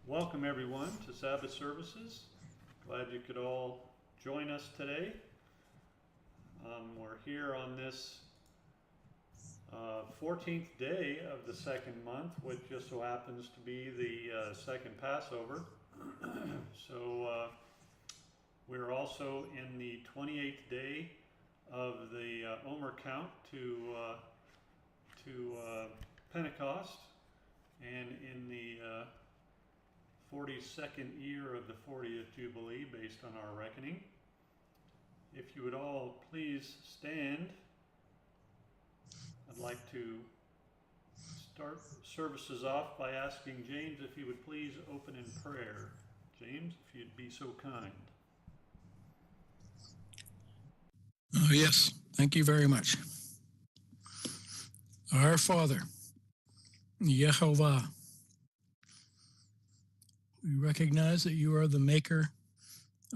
Welcome everyone to Sabbath services. Glad you could all join us today. We're here on this 14th day of the second month, which just so happens to be the second Passover. So we're also in the 28th day of the Omer count to Pentecost, and in the 42nd year of the 40th Jubilee based on our reckoning. If you would all please stand, I'd like to start services off by asking James if he would please open in prayer. James, if you'd be so kind. Yes, thank you very much. Our Father, Yehovah, we recognize that you are the maker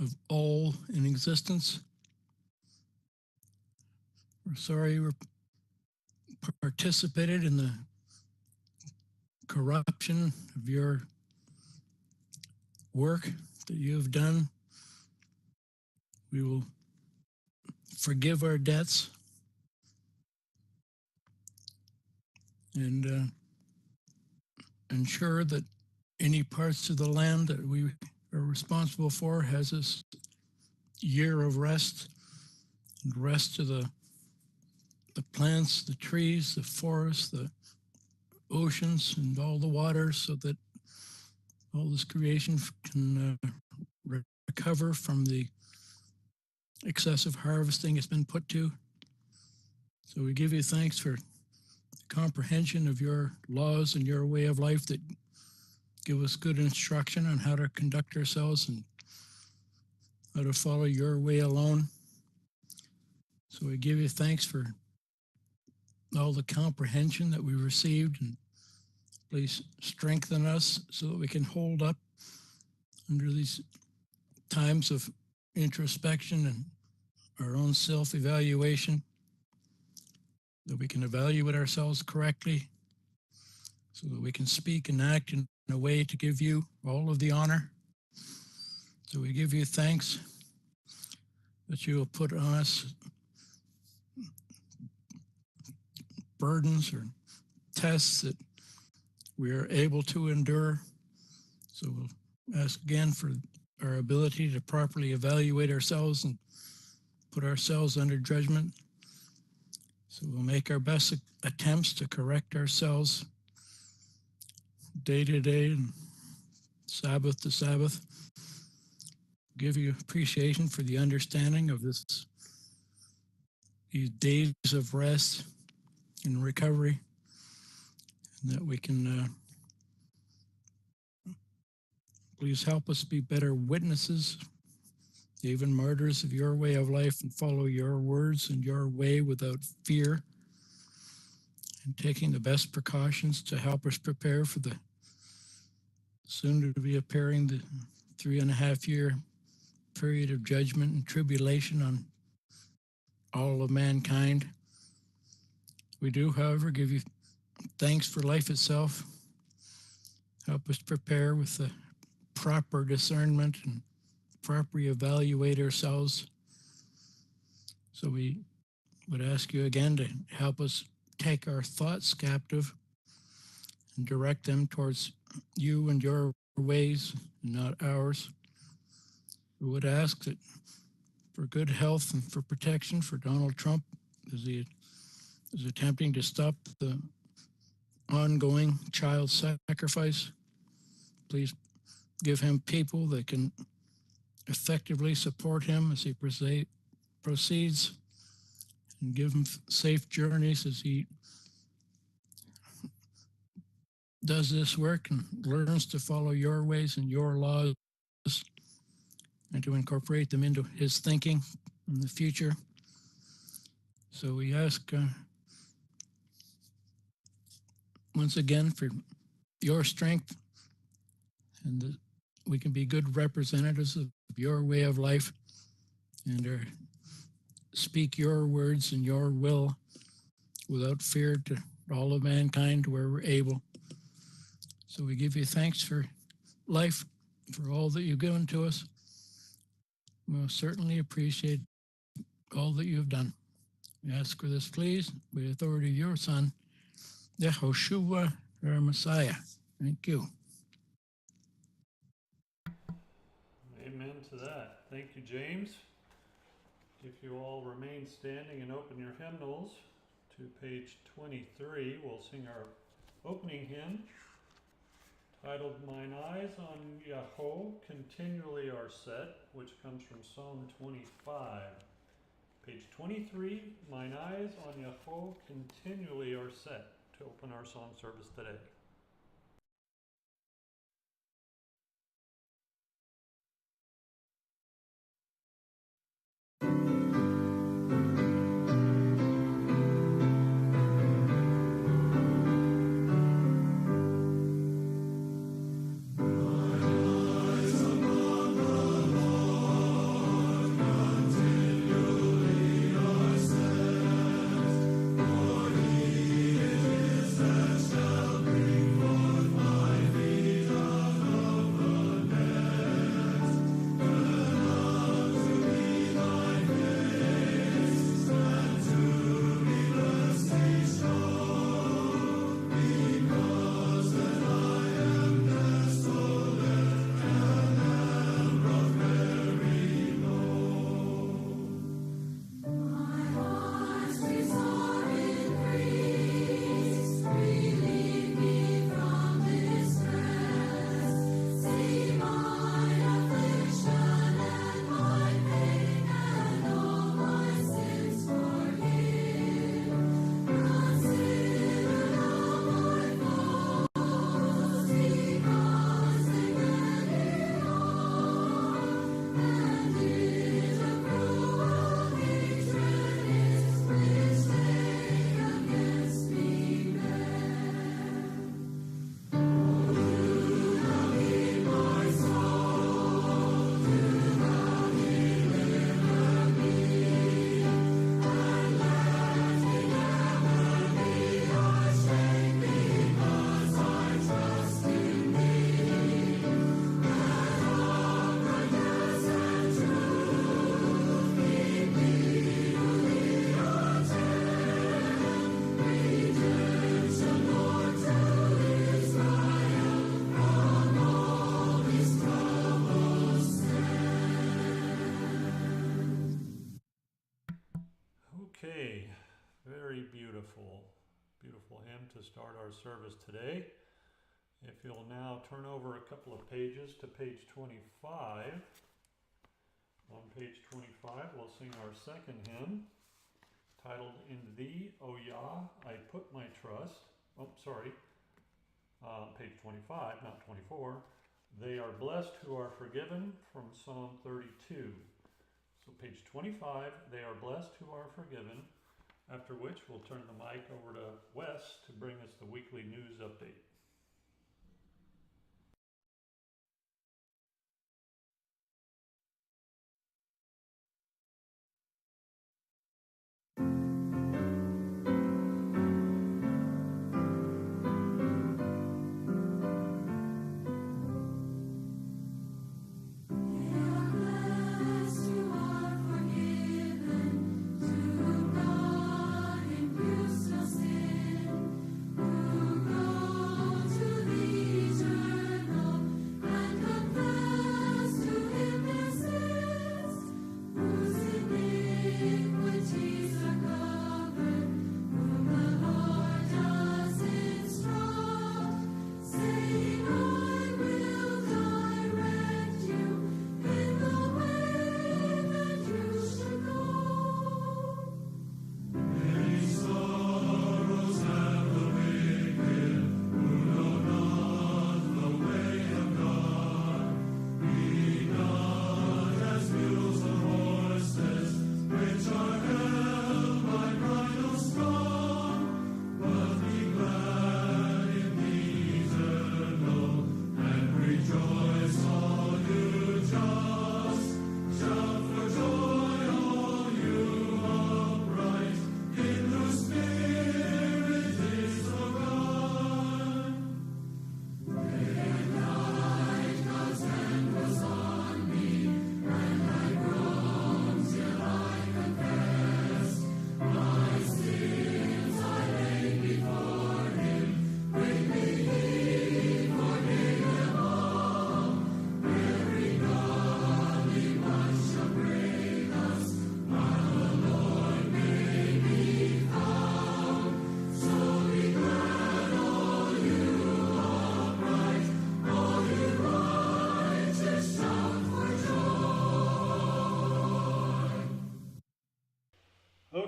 of all in existence. We're sorry we participated in the corruption of your work that you have done. We will forgive our debts and ensure that any parts of the land that we are responsible for has this year of rest, and rest to the plants, the trees, the forests, the oceans, and all the waters, so that all this creation can recover from the excessive harvesting it's been put to. So we give you thanks for the comprehension of your laws and your way of life that give us good instruction on how to conduct ourselves and how to follow your way alone. So we give you thanks for all the comprehension that we received, and please strengthen us so that we can hold up under these times of introspection and our own self-evaluation, that we can evaluate ourselves correctly so that we can speak and act in a way to give you all of the honor. So we give you thanks that you will put on us burdens or tests that we are able to endure. So we'll ask again for our ability to properly evaluate ourselves and put ourselves under judgment. So we'll make our best attempts to correct ourselves day to day and Sabbath to Sabbath. Give you appreciation for the understanding of these days of rest and recovery, and that we can please help us be better witnesses, even martyrs of your way of life, and follow your words and your way without fear, and taking the best precautions to help us prepare for the soon to be appearing the 3.5-year period of judgment and tribulation on all of mankind. We do, however, give you thanks for life itself. Help us prepare with the proper discernment and properly evaluate ourselves. So we would ask you again to help us take our thoughts captive and direct them towards you and your ways, not ours. We would ask that for good health and for protection for Donald Trump as he is attempting to stop the ongoing child sacrifice. Please give him people that can effectively support him as he proceeds, and give him safe journeys as he does this work and learns to follow your ways and your laws, and to incorporate them into his thinking in the future. So we ask once again for your strength, and that we can be good representatives of your way of life, and speak your words and your will without fear to all of mankind where we're able. So we give you thanks for life, for all that you've given to us. We most certainly appreciate all that you have done. We ask for this, please, by the authority of your Son, Yehoshua, our Messiah. Thank you. Amen to that. Thank you, James. If you all remain standing and open your hymnals to page 23, we'll sing our opening hymn titled Mine Eyes on Yahweh Continually Are Set, which comes from Psalm 25. Page 23, Mine Eyes on Yahweh Continually Are Set, to open our song service today. Okay, very beautiful, beautiful hymn to start our service today. If you'll now turn over a couple of pages to page 25. On page 25, we'll sing our second hymn, titled In Thee, O Yah, I Put My Trust. Oh, sorry, page 25, not 24. They are blessed who are forgiven, from Psalm 32. So page 25, they are blessed who are forgiven, after which we'll turn the mic over to Wes to bring us the weekly news update. Who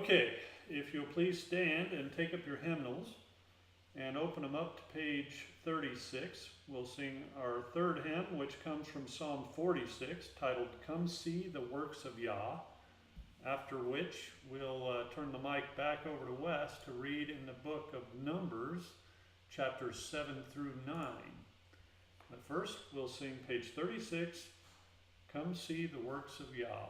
Okay, if you'll please stand and take up your hymnals and open them up to page 36. We'll sing our third hymn, which comes from Psalm 46, titled Come See the Works of Yah, after which we'll turn the mic back over to Wes to read in the book of Numbers, chapters 7 through 9. But first, we'll sing page 36, Come See the Works of Yah.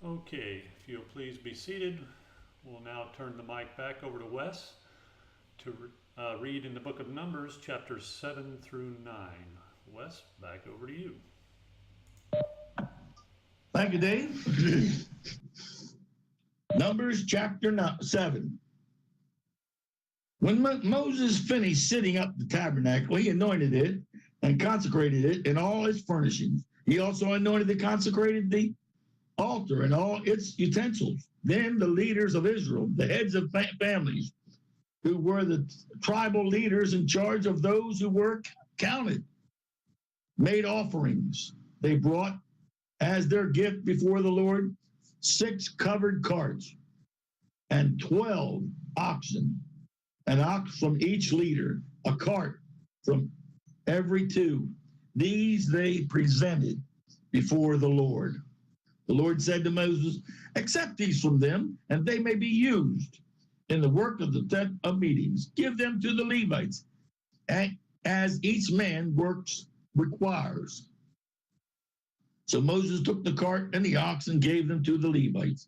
Okay, if you'll please be seated, we'll now turn the mic back over to Wes to read in the book of Numbers, chapters 7 through 9. Wes, back over to you. Thank you, Dave. Numbers chapter 7. When Moses finished setting up the tabernacle, he anointed it and consecrated it in all its furnishings. He also anointed and consecrated the altar and all its utensils. Then the leaders of Israel, the heads of families, who were the tribal leaders in charge of those who were counted, made offerings. They brought as their gift before the Lord 6 covered carts and 12 oxen, an ox from each leader, a cart from every 2. These they presented before the Lord. The Lord said to Moses, accept these from them, and they may be used in the work of the tent of meetings. Give them to the Levites, as each man works requires. So Moses took the cart and the ox and gave them to the Levites.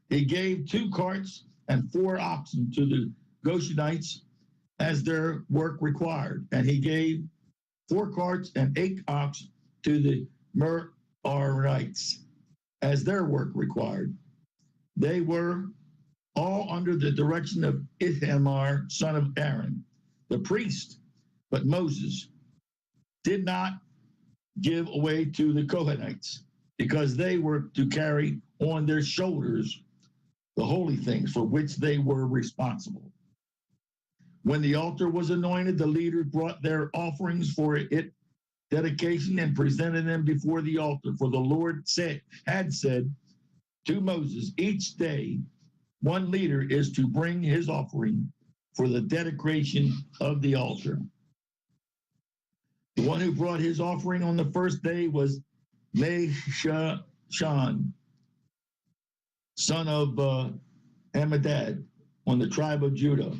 He gave 2 carts and 4 oxen to the Gershonites as their work required. And he gave 4 carts and 8 oxen to the Merarites as their work required. They were all under the direction of Ithamar, son of Aaron, the priest. But Moses did not give away to the Kohathites, because they were to carry on their shoulders the holy things for which they were responsible. When the altar was anointed, the leaders brought their offerings for it dedication and presented them before the altar. For the Lord had said to Moses, each day 1 leader is to bring his offering for the dedication of the altar. The one who brought his offering on the first day was Nahshon, son of Amminadab, on the tribe of Judah.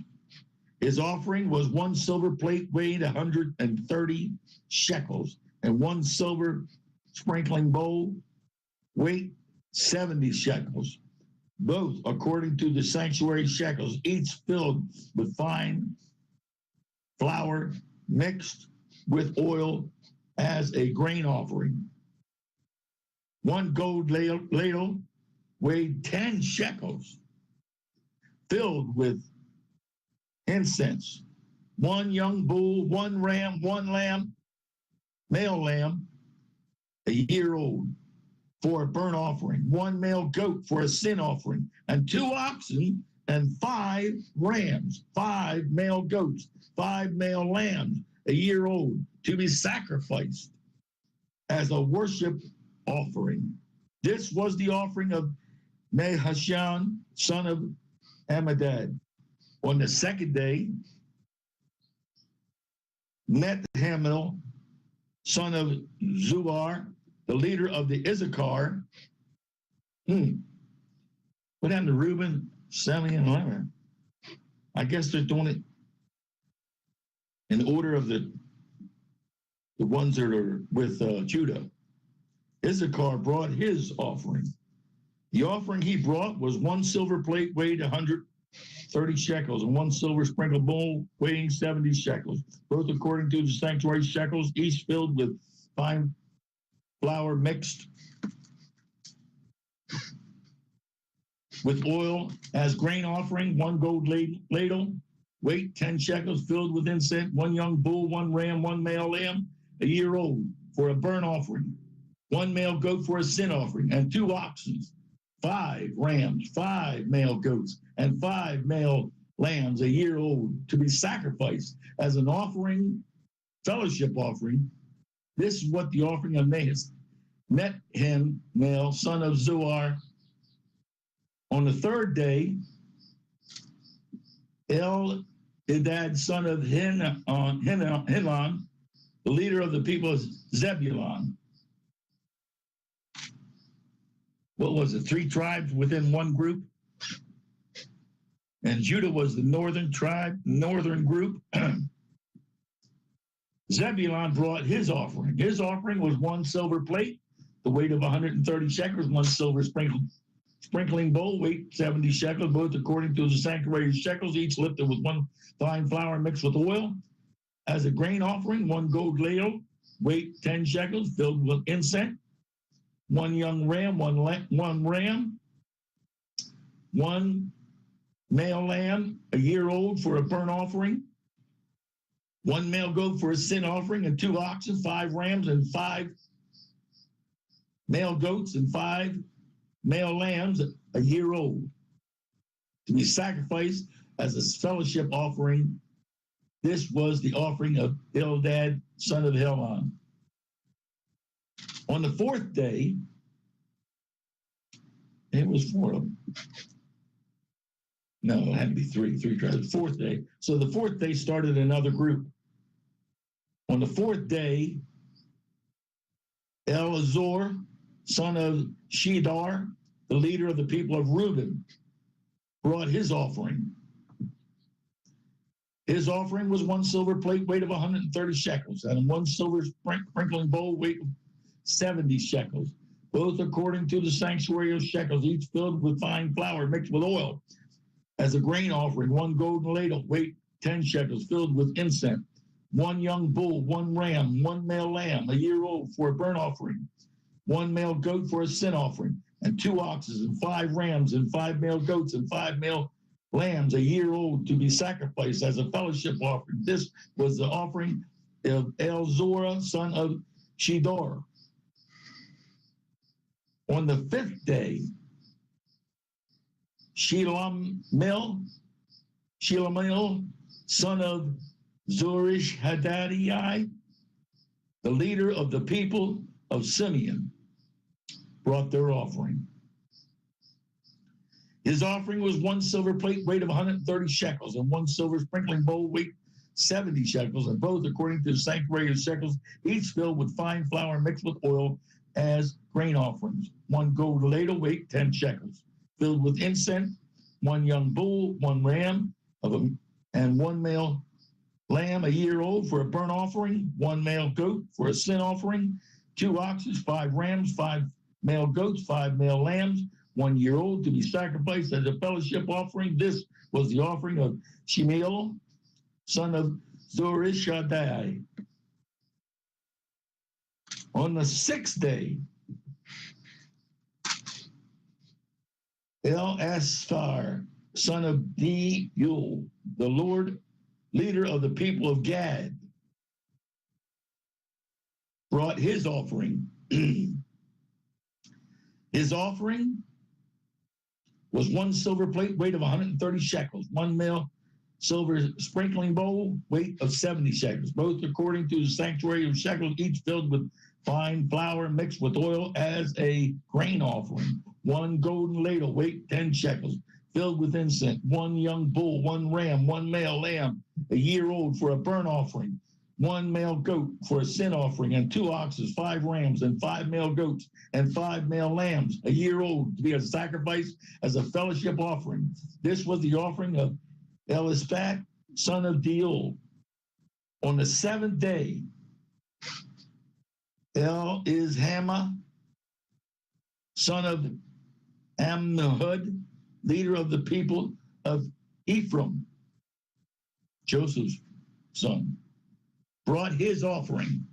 His offering was 1 silver plate weighed 130 shekels, and 1 silver sprinkling bowl weight 70 shekels, both according to the sanctuary shekels, each filled with fine flour mixed with oil as a grain offering. 1 gold ladle weighed 10 shekels, filled with incense. 1 young bull, 1 ram, 1 lamb, male lamb, a year old, for a burnt offering. 1 male goat for a sin offering, and 2 oxen and 5 rams, 5 male goats, 5 male lambs, a year old, to be sacrificed as a worship offering. This was the offering of Nahashon, son of Amminadab. On the second day, Nethanel, son of Zuar, the leader of the Issachar. What happened to Reuben, Simeon, and Levi? I guess they're doing it in order of the ones that are with Judah. Issachar brought his offering. The offering he brought was 1 silver plate weighed 130 shekels, and 1 silver sprinkled bowl weighing 70 shekels, both according to the sanctuary shekels, each filled with fine flour mixed with oil as grain offering. 1 gold ladle, weight 10 shekels, filled with incense. 1 young bull, 1 ram, 1 male lamb, a year old, for a burnt offering. 1 male goat for a sin offering, and 2 oxen, 5 rams, 5 male goats, and 5 male lambs, a year old, to be sacrificed as an offering, fellowship offering. This is what the offering of Nethanel, son of Zuar. On the third day, Eldad, son of Hinlon, the leader of the people of Zebulun. What was it? 3 tribes within one group? And Judah was the northern tribe, northern group. Zebulun brought his offering. His offering was 1 silver plate, the weight of 130 shekels, 1 silver sprinkling bowl, weight 70 shekels, both according to the sanctuary shekels, each lifted with 1 fine flour mixed with oil. As a grain offering, 1 gold ladle, weight 10 shekels, filled with incense. 1 young ram, 1 ram, 1 male lamb, a year old, for a burnt offering. 1 male goat for a sin offering, and 2 oxen, 5 rams, and 5 male goats, and 5 male lambs, a year old, to be sacrificed as a fellowship offering. This was the offering of Eldad, son of Helon. On the 4th day, it was 4 of them. No, it had to be 3 tribes. 4th day. So the 4th day started another group. On the 4th day, Elazar, son of Shedar, the leader of the people of Reuben, brought his offering. His offering was 1 silver plate weight of 130 shekels, and 1 silver sprinkling bowl weight of 70 shekels, both according to the sanctuary of shekels, each filled with fine flour mixed with oil. As a grain offering, 1 golden ladle, weight 10 shekels, filled with incense. 1 young bull, 1 ram, 1 male lamb, a year old, for a burnt offering. 1 male goat for a sin offering, and 2 oxen, and 5 rams, and 5 male goats, and 5 male lambs, a year old, to be sacrificed as a fellowship offering. This was the offering of Elazar, son of Shedar. On the 5th day, Shelomiel, son of Zurishadai, the leader of the people of Simeon, brought their offering. His offering was 1 silver plate weight of 130 shekels, and 1 silver sprinkling bowl weight 70 shekels, and both according to the sanctuary of shekels, each filled with fine flour mixed with oil as grain offerings. 1 gold ladle, weight 10 shekels, filled with incense. 1 young bull, 1 ram, and and one male lamb a year old for a burnt offering, one male goat for a sin offering, 2 oxes, 5 rams, 5 male goats, 5 male lambs, 1 year old to be sacrificed as a fellowship offering. This was the offering of Shemiel, son of Zurishaddai. On the 6th day, Elasar, son of Deuel, the Lord leader of the people of Gad, brought his offering. His offering was 1 silver plate, weight of 130 shekels, 1 male silver sprinkling bowl, weight of 70 shekels, both according to the sanctuary of shekels, each filled with fine flour mixed with oil as a grain offering, 1 golden ladle, weight 10 shekels, filled with incense, 1 young bull, 1 ram, 1 male lamb, a year old for a burnt offering, 1 male goat for a sin offering, and 2 oxes, 5 rams, and 5 male goats, and 5 male lambs, a year old, to be a sacrifice as a fellowship offering. This was the offering of Elispat, son of Deuel. On the 7th day, Elishama, son of Ammihud, leader of the people of Ephraim, Joseph's son, brought his offering.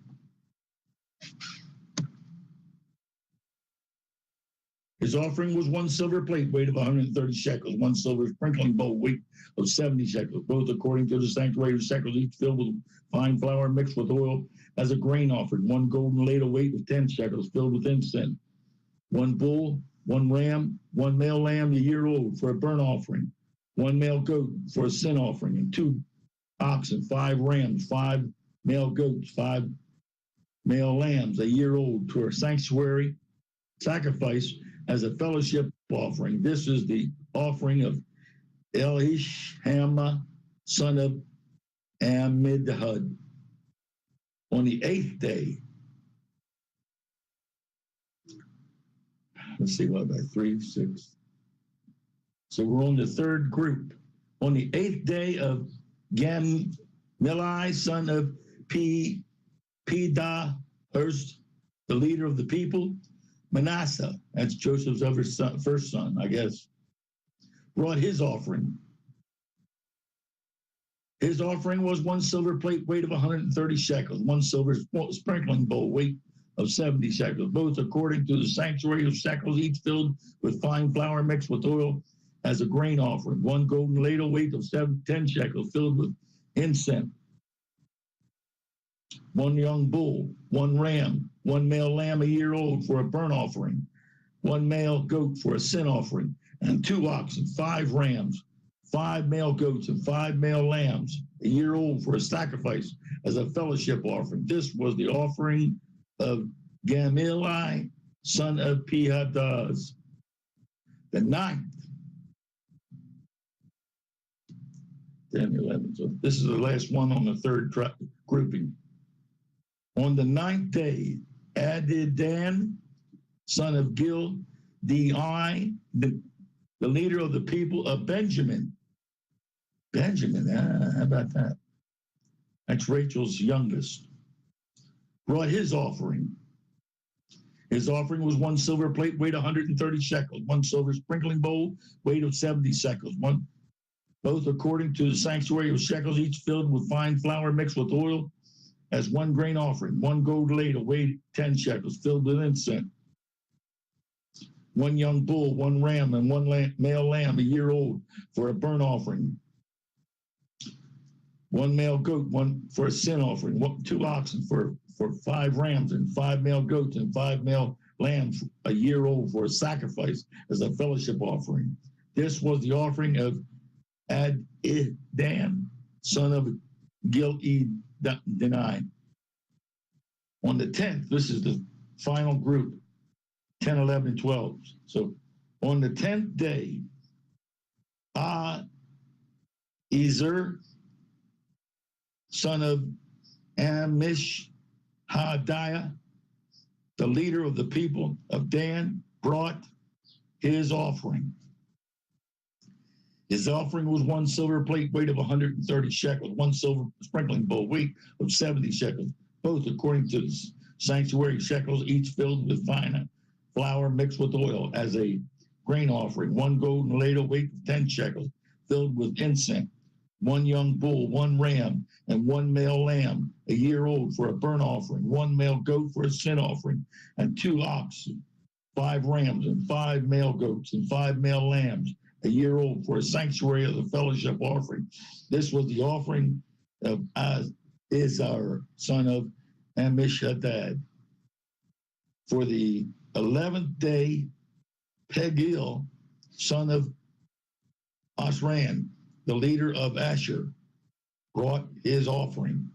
His offering was 1 silver plate, weight of 130 shekels, 1 silver sprinkling bowl, weight of 70 shekels, both according to the sanctuary of shekels, each filled with fine flour mixed with oil as a grain offering, 1 golden ladle, weight of 10 shekels, filled with incense, 1 bull, 1 ram, 1 male lamb a year old for a burnt offering, 1 male goat for a sin offering, and 2 oxen, 5 rams, 5 male goats, 5 male lambs a year old for a sanctuary sacrifice as a fellowship offering. This is the offering of Elishama, son of Ammihud. On the 8th day, let's see, what about 3, 6? So we're on the 3rd group. On the 8th day of Gamaliel, son of Pedahurst, the leader of the people, Manasseh, that's Joseph's other son, first son, I guess, brought his offering. His offering was 1 silver plate, weight of 130 shekels, 1 silver sprinkling bowl, weight of 70 shekels, both according to the sanctuary of shekels, each filled with fine flour mixed with oil as a grain offering, 1 golden ladle, weight of 10 shekels, filled with incense, 1 young bull, 1 ram, 1 male lamb a year old for a burnt offering, 1 male goat for a sin offering, and 2 oxen, 5 rams, 5 male goats, and 5 male lambs a year old for a sacrifice as a fellowship offering. This was the offering of Gamaliel, son of Pedahurst. The 9th, 10, 11. So this is the last one on the 3rd grouping. On the 9th day, Adidan, son of Gil, the leader of the people of Benjamin. Benjamin, how about that? That's Rachel's youngest. Brought his offering. His offering was 1 silver plate, weight 130 shekels, 1 silver sprinkling bowl, weight of 70 shekels, both according to the sanctuary of shekels, each filled with fine flour mixed with oil as 1 grain offering, 1 gold ladle, weight 10 shekels, filled with incense, 1 young bull, 1 ram, and 1 male lamb a year old for a burnt offering, 1 male goat, 1 for a sin offering, 2 oxen for 5 rams, and 5 male goats and 5 male lambs a year old for a sacrifice as a fellowship offering. This was the offering of Adidan, son of Gil'edan. On the 10th, this is the final group, 10, 11, and 12. So on the 10th day, Ezer, son of Amishadiah, the leader of the people of Dan, brought his offering. His offering was 1 silver plate weight of 130 shekels, 1 silver sprinkling bowl weight of 70 shekels, both according to the sanctuary shekels, each filled with fine flour mixed with oil as a grain offering, 1 golden ladle weight of 10 shekels, filled with incense, 1 young bull, 1 ram, and 1 male lamb, a year old, for a burnt offering, 1 male goat for a sin offering, and 2 oxen, 5 rams, and 5 male goats, and 5 male lambs, a year old, for a sanctuary of the fellowship offering. This was the offering of Izhar, son of Ammishaddad. For the 11th day, Pegil, son of Osran, the leader of Asher, brought his offering.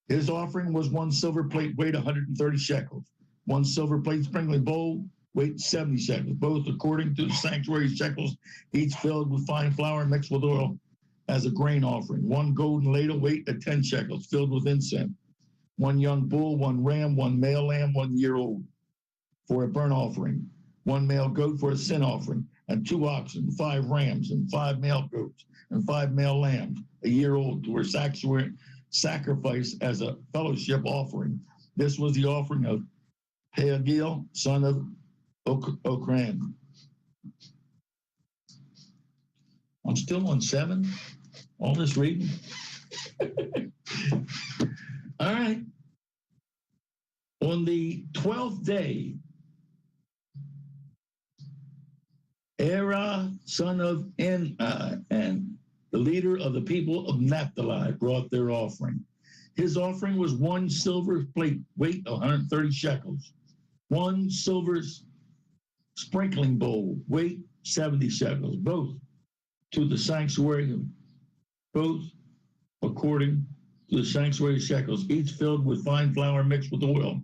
His offering was 1 silver plate weight 130 shekels, 1 silver plate sprinkling bowl weight 70 shekels, both according to the sanctuary shekels, each filled with fine flour mixed with oil as a grain offering, 1 golden ladle weight at 10 shekels, filled with incense, 1 young bull, 1 ram, 1 male lamb, 1 year old, for a burnt offering, 1 male goat for a sin offering, and 2 oxen, 5 rams, and 5 male goats, and 5 male lambs, a year old, to a sacrifice as a fellowship offering. This was the offering of Pagil, son of Okran. I'm still on 7, all this reading. All right. On the 12th day, Erah, son of and the leader of the people of Naphtali, brought their offering. His offering was 1 silver plate weight of 130 shekels, 1 silver sprinkling bowl weight 70 shekels, both to the sanctuary, both according to the sanctuary shekels, each filled with fine flour mixed with oil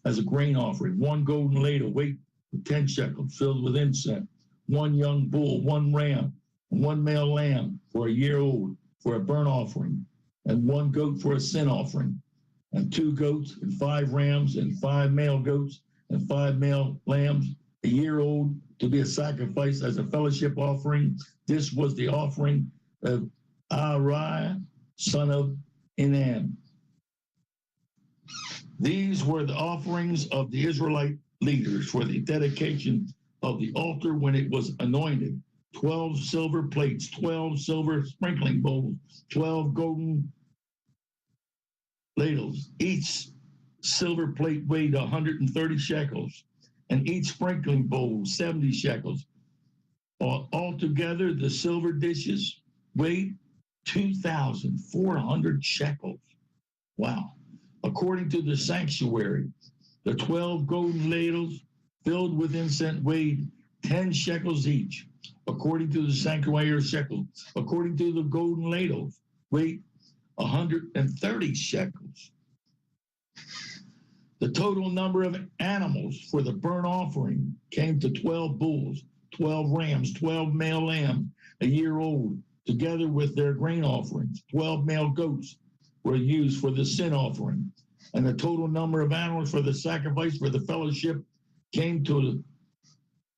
as a grain offering, 1 golden ladle weight 10 shekels, filled with incense, 1 young bull, 1 ram, and 1 male lamb for a year old, for a burnt offering, and 1 goat for a sin offering, and 2 goats, and 5 rams, and 5 male goats, and 5 male lambs, a year old, to be a sacrifice as a fellowship offering. This was the offering of Ariah, son of Enan. These were the offerings of the Israelite leaders for the dedication of the altar when it was anointed: 12 silver plates, 12 silver sprinkling bowls, 12 golden ladles. Each silver plate weighed 130 shekels, and each sprinkling bowl 70 shekels. Altogether, the silver dishes weighed 2,400 shekels. Wow. According to the sanctuary, the 12 golden ladles filled with incense weighed 10 shekels each. According to the sanctuary shekel, according to the golden ladles, weighed 130 shekels. The total number of animals for the burnt offering came to 12 bulls, 12 rams, 12 male lambs, a year old, together with their grain offerings. 12 male goats were used for the sin offering. And the total number of animals for the sacrifice for the fellowship came to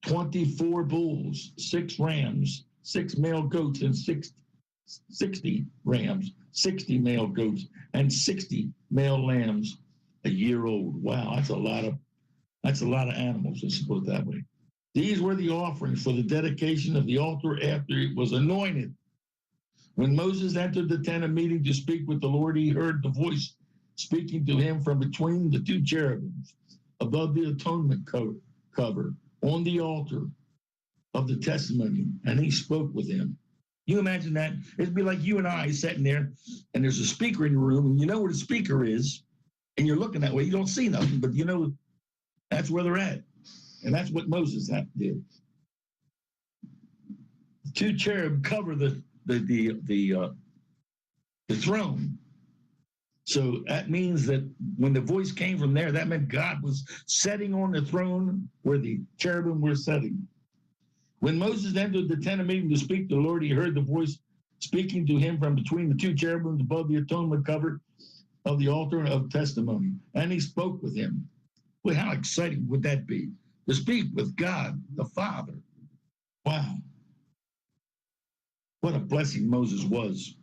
24 bulls, 6 rams, 6 male goats, and 60 rams, 60 male goats, and 60 male lambs, a year old. Wow, that's a lot of animals, let's put it that way. These were the offerings for the dedication of the altar after it was anointed. When Moses entered the tent of meeting to speak with the Lord, he heard the voice speaking to him from between the 2 cherubims above the atonement cover on the altar of the testimony, and he spoke with him. You imagine that? It'd be like you and I sitting there, and there's a speaker in your room, and you know where the speaker is, and you're looking that way. You don't see nothing, but you know that's where they're at. And that's what Moses did. 2 cherub cover the throne. So that means that when the voice came from there, that meant God was sitting on the throne where the cherubim were sitting. When Moses entered the tent of meeting to speak to the Lord, he heard the voice speaking to him from between the 2 cherubims above the atonement cover of the altar of testimony. And he spoke with him. Well, how exciting would that be? to speak with God the Father. Wow. What a blessing Moses was.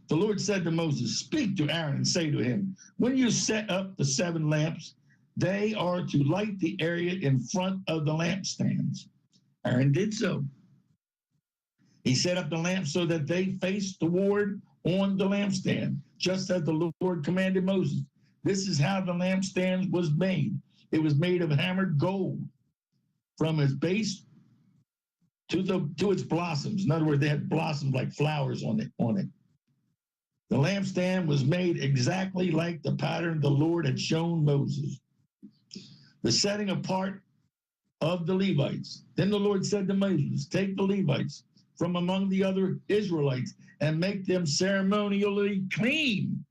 The Lord said to Moses, speak to Aaron and say to him, when you set up the 7 lamps, they are to light the area in front of the lampstands. Aaron did so. He set up the lamps so that they faced toward on the lampstand, just as the Lord commanded Moses. This is how the lampstand was made. It was made of hammered gold from its base to its blossoms. In other words, they had blossoms like flowers on it. The lampstand was made exactly like the pattern the Lord had shown Moses. The setting apart of the Levites. Then the Lord said to Moses, take the Levites from among the other Israelites and make them ceremonially clean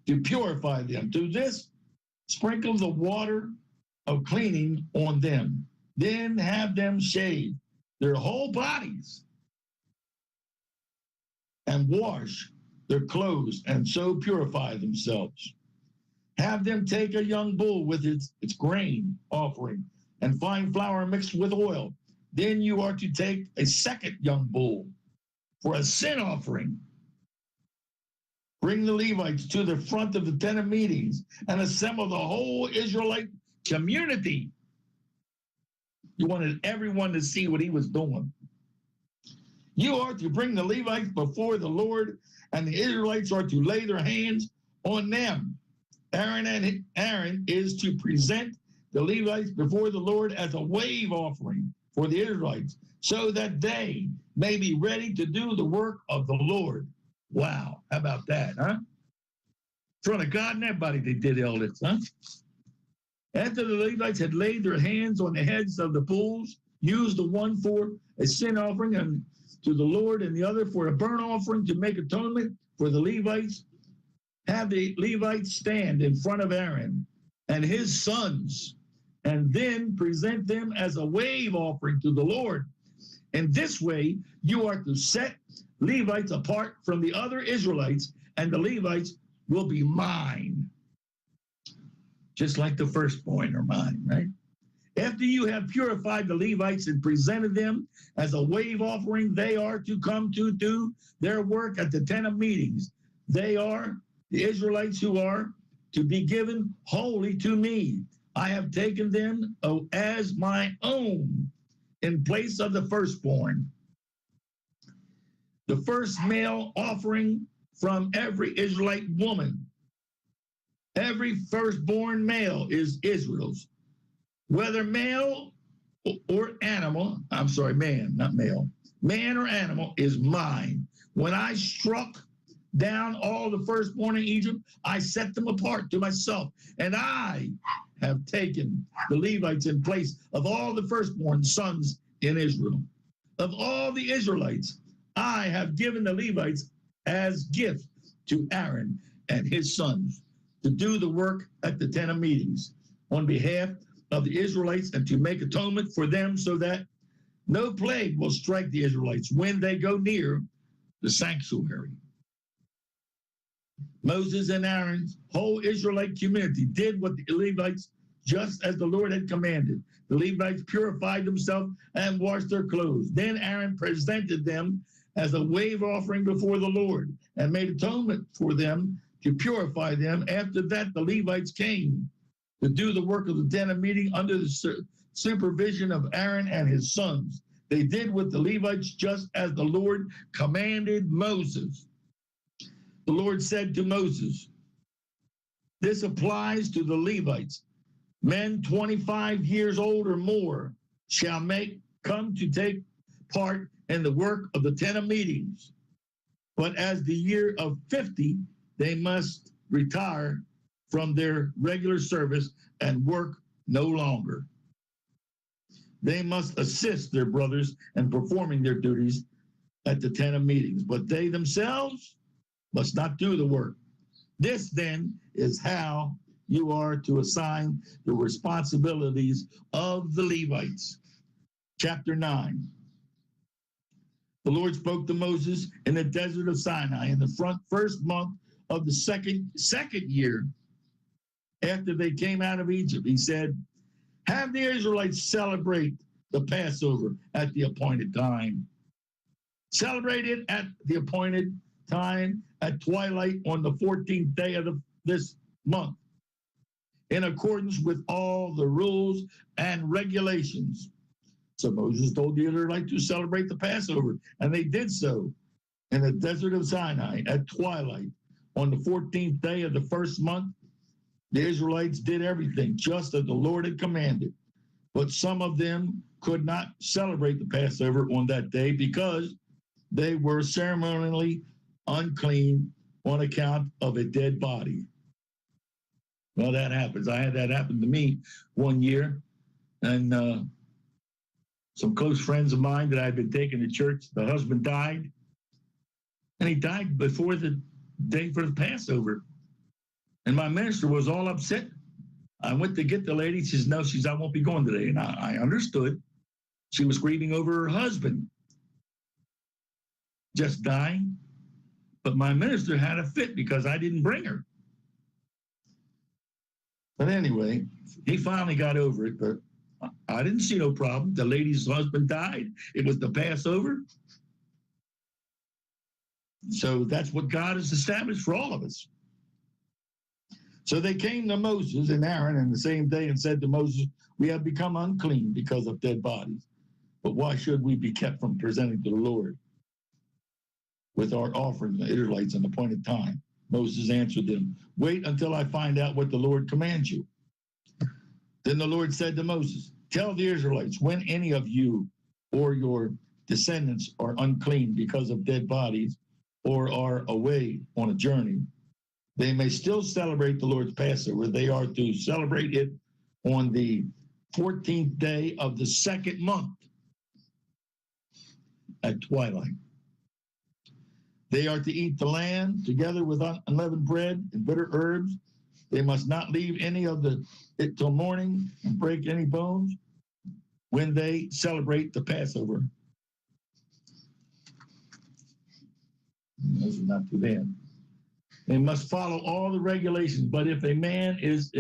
to purify them. To this, sprinkle the water of cleaning on them. Then have them shave their whole bodies and wash their clothes and so purify themselves. Have them take a young bull with its grain offering and fine flour mixed with oil. Then you are to take a second young bull for a sin offering. Bring the Levites to the front of the tent of meetings and assemble the whole Israelite community. You wanted everyone to see what he was doing. You are to bring the Levites before the Lord, and the Israelites are to lay their hands on them. Aaron is to present the Levites before the Lord as a wave offering for the Israelites, so that they may be ready to do the work of the Lord. Wow, how about that, huh? In front of God and everybody, they did all this, huh? After the Levites had laid their hands on the heads of the bulls, used the one for a sin offering and to the Lord and the other for a burnt offering to make atonement for the Levites, have the Levites stand in front of Aaron and his sons, and then present them as a wave offering to the Lord. In this way, you are to set Levites apart from the other Israelites, and the Levites will be mine. Just like the firstborn are mine, right? After you have purified the Levites and presented them as a wave offering, they are to come to do their work at the tent of meetings. They are the Israelites who are to be given wholly to me. I have taken them as my own in place of the firstborn. The first male offering from every Israelite woman. Every firstborn male is Israel's. Whether male or animal, I'm sorry, man, not male. Man or animal is mine. When I struck down all the firstborn in Egypt, I set them apart to myself, and I have taken the Levites in place of all the firstborn sons in Israel. Of all the Israelites, I have given the Levites as gift to Aaron and his sons to do the work at the tent of meetings on behalf of the Israelites and to make atonement for them so that no plague will strike the Israelites when they go near the sanctuary. Moses and Aaron's whole Israelite community did what the Levites, just as the Lord had commanded. The Levites purified themselves and washed their clothes. Then Aaron presented them as a wave offering before the Lord and made atonement for them to purify them. After that, the Levites came to do the work of the tent of meeting under the supervision of Aaron and his sons. They did with the Levites just as the Lord commanded Moses. The Lord said to Moses, this applies to the Levites. Men 25 years old or more shall come to take part in the work of the tent of meetings. But as the year of 50, they must retire from their regular service and work no longer. They must assist their brothers in performing their duties at the tent of meetings, but they themselves must not do the work. This then is how you are to assign the responsibilities of the Levites. Chapter 9. The Lord spoke to Moses in the desert of Sinai in the first month of the second year after they came out of Egypt. He said, Have the Israelites celebrate the Passover at the appointed time. Celebrate it at the appointed time at twilight on the 14th day of this month, in accordance with all the rules and regulations. So Moses told the Israelites to celebrate the Passover, and they did so in the desert of Sinai at twilight on the 14th day of the first month. The Israelites did everything just as the Lord had commanded, but some of them could not celebrate the Passover on that day because they were ceremonially unclean on account of a dead body. Well, that happens. I had that happen to me one year, and some close friends of mine that I'd been taking to church, the husband died, and he died before the day for the Passover. And my minister was all upset. I went to get the lady. She says, no, I won't be going today. And I understood. She was grieving over her husband just dying. But my minister had a fit because I didn't bring her. But anyway, he finally got over it. But I didn't see no problem. The lady's husband died. It was the Passover. So that's what God has established for all of us. So they came to Moses and Aaron in the same day and said to Moses, we have become unclean because of dead bodies. But why should we be kept from presenting to the Lord with our offerings, the Israelites, an appointed time? Moses answered them, wait until I find out what the Lord commands you. Then the Lord said to Moses, tell the Israelites, when any of you or your descendants are unclean because of dead bodies or are away on a journey, they may still celebrate the Lord's Passover. They are to celebrate it on the 14th day of the second month at twilight. They are to eat the lamb together with unleavened bread and bitter herbs. They must not leave any of it till morning and break any bones when they celebrate the Passover. Those are not too bad. They must follow all the regulations. But if a man is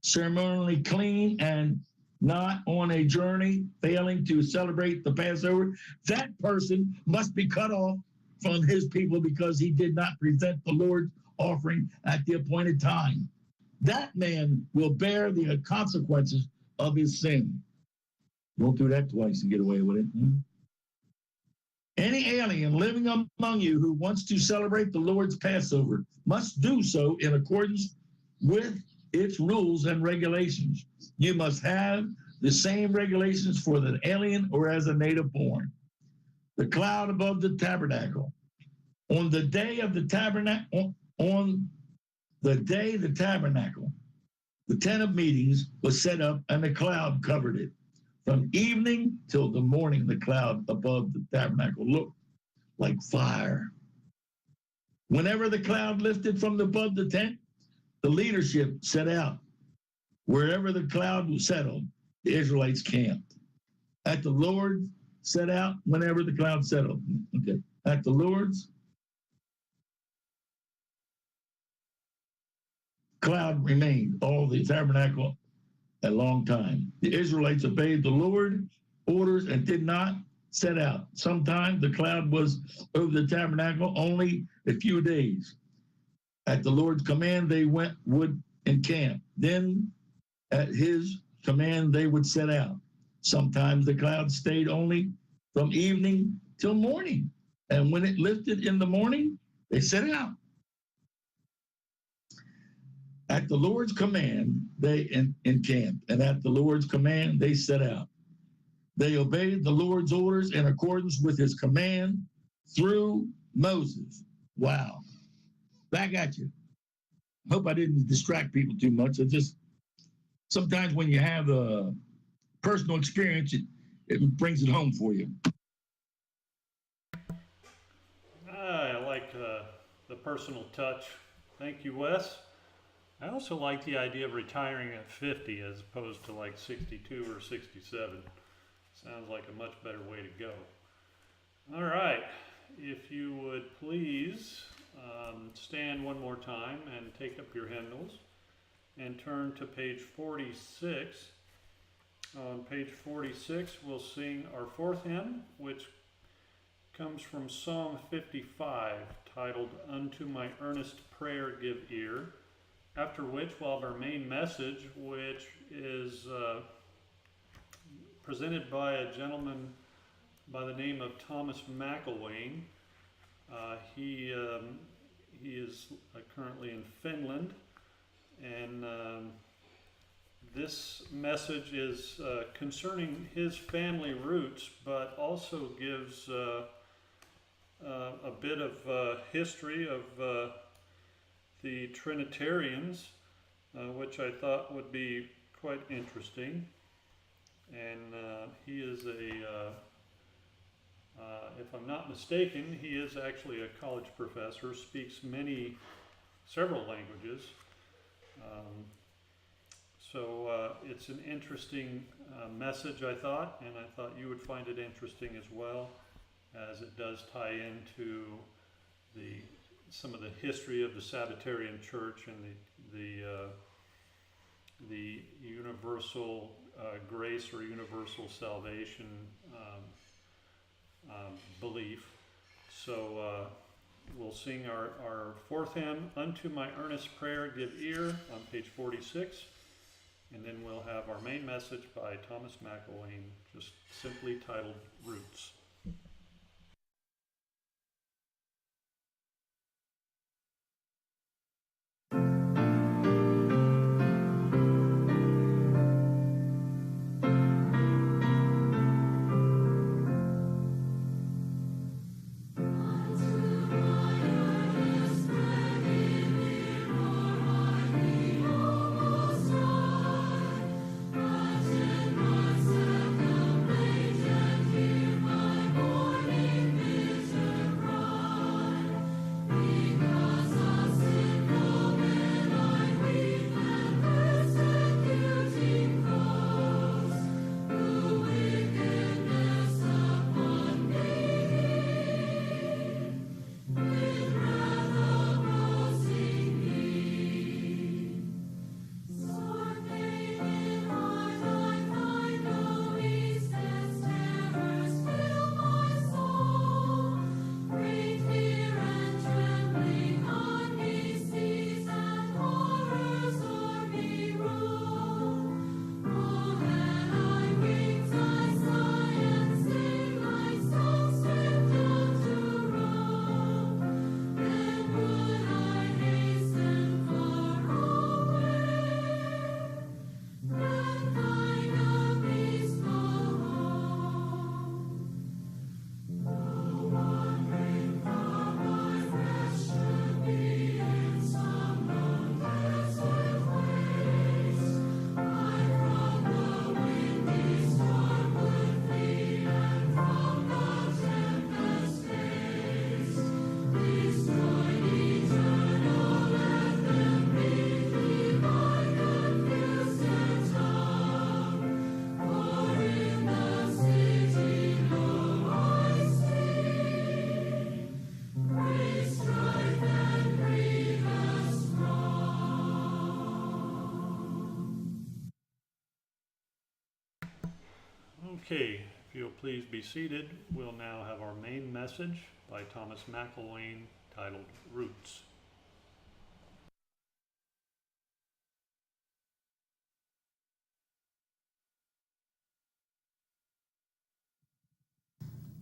ceremonially clean and not on a journey, failing to celebrate the Passover, that person must be cut off from his people because he did not present the Lord's offering at the appointed time. That man will bear the consequences of his sin. Don't do that twice and get away with it. Any alien living among you who wants to celebrate the Lord's Passover must do so in accordance with its rules and regulations. You must have the same regulations for the alien or as a native born. The cloud above the tabernacle. On the day of the tabernacle, the tent of meetings was set up and the cloud covered it. From evening till the morning, the cloud above the tabernacle looked like fire. Whenever the cloud lifted from above the tent, the leadership set out. Wherever the cloud was settled, the Israelites camped. At the Lord set out whenever the cloud settled. Okay. At the Lord's cloud remained all the tabernacle a long time. The Israelites obeyed the Lord's orders and did not set out. Sometimes the cloud was over the tabernacle only a few days. At the Lord's command, they would encamp. Then at his command, they would set out. Sometimes the cloud stayed only from evening till morning. And when it lifted in the morning, they set out. At the Lord's command, they encamped, and at the Lord's command, they set out. They obeyed the Lord's orders in accordance with his command through Moses. Wow. Back at you. Hope I didn't distract people too much. It just, sometimes when you have a personal experience, it brings it home for you. I like the personal touch. Thank you, Wes. I also like the idea of retiring at 50 as opposed to like 62 or 67. Sounds like a much better way to go. All right, if you would please stand one more time and take up your hymnals and turn to page 46 On page 46, we'll sing our fourth hymn, which comes from Psalm 55, titled, Unto My Earnest Prayer Give Ear. After which we'll have our main message, which is presented by a gentleman by the name of Thomas McElwain. He is currently in Finland, and this message is concerning his family roots, but also gives a bit of history of the Trinitarians, which I thought would be quite interesting. And he is if I'm not mistaken, he is actually a college professor, speaks several languages. So it's an interesting message, I thought, and I thought you would find it interesting as well, as it does tie into some of the history of the Sabbatarian Church and the universal grace or universal salvation belief. So we'll sing our fourth hymn, Unto My Earnest Prayer Give Ear, on page 46. And then we'll have our main message by Thomas McElwain, just simply titled Roots. Okay, if you'll please be seated, we'll now have our main message by Thomas McElwain, titled Roots.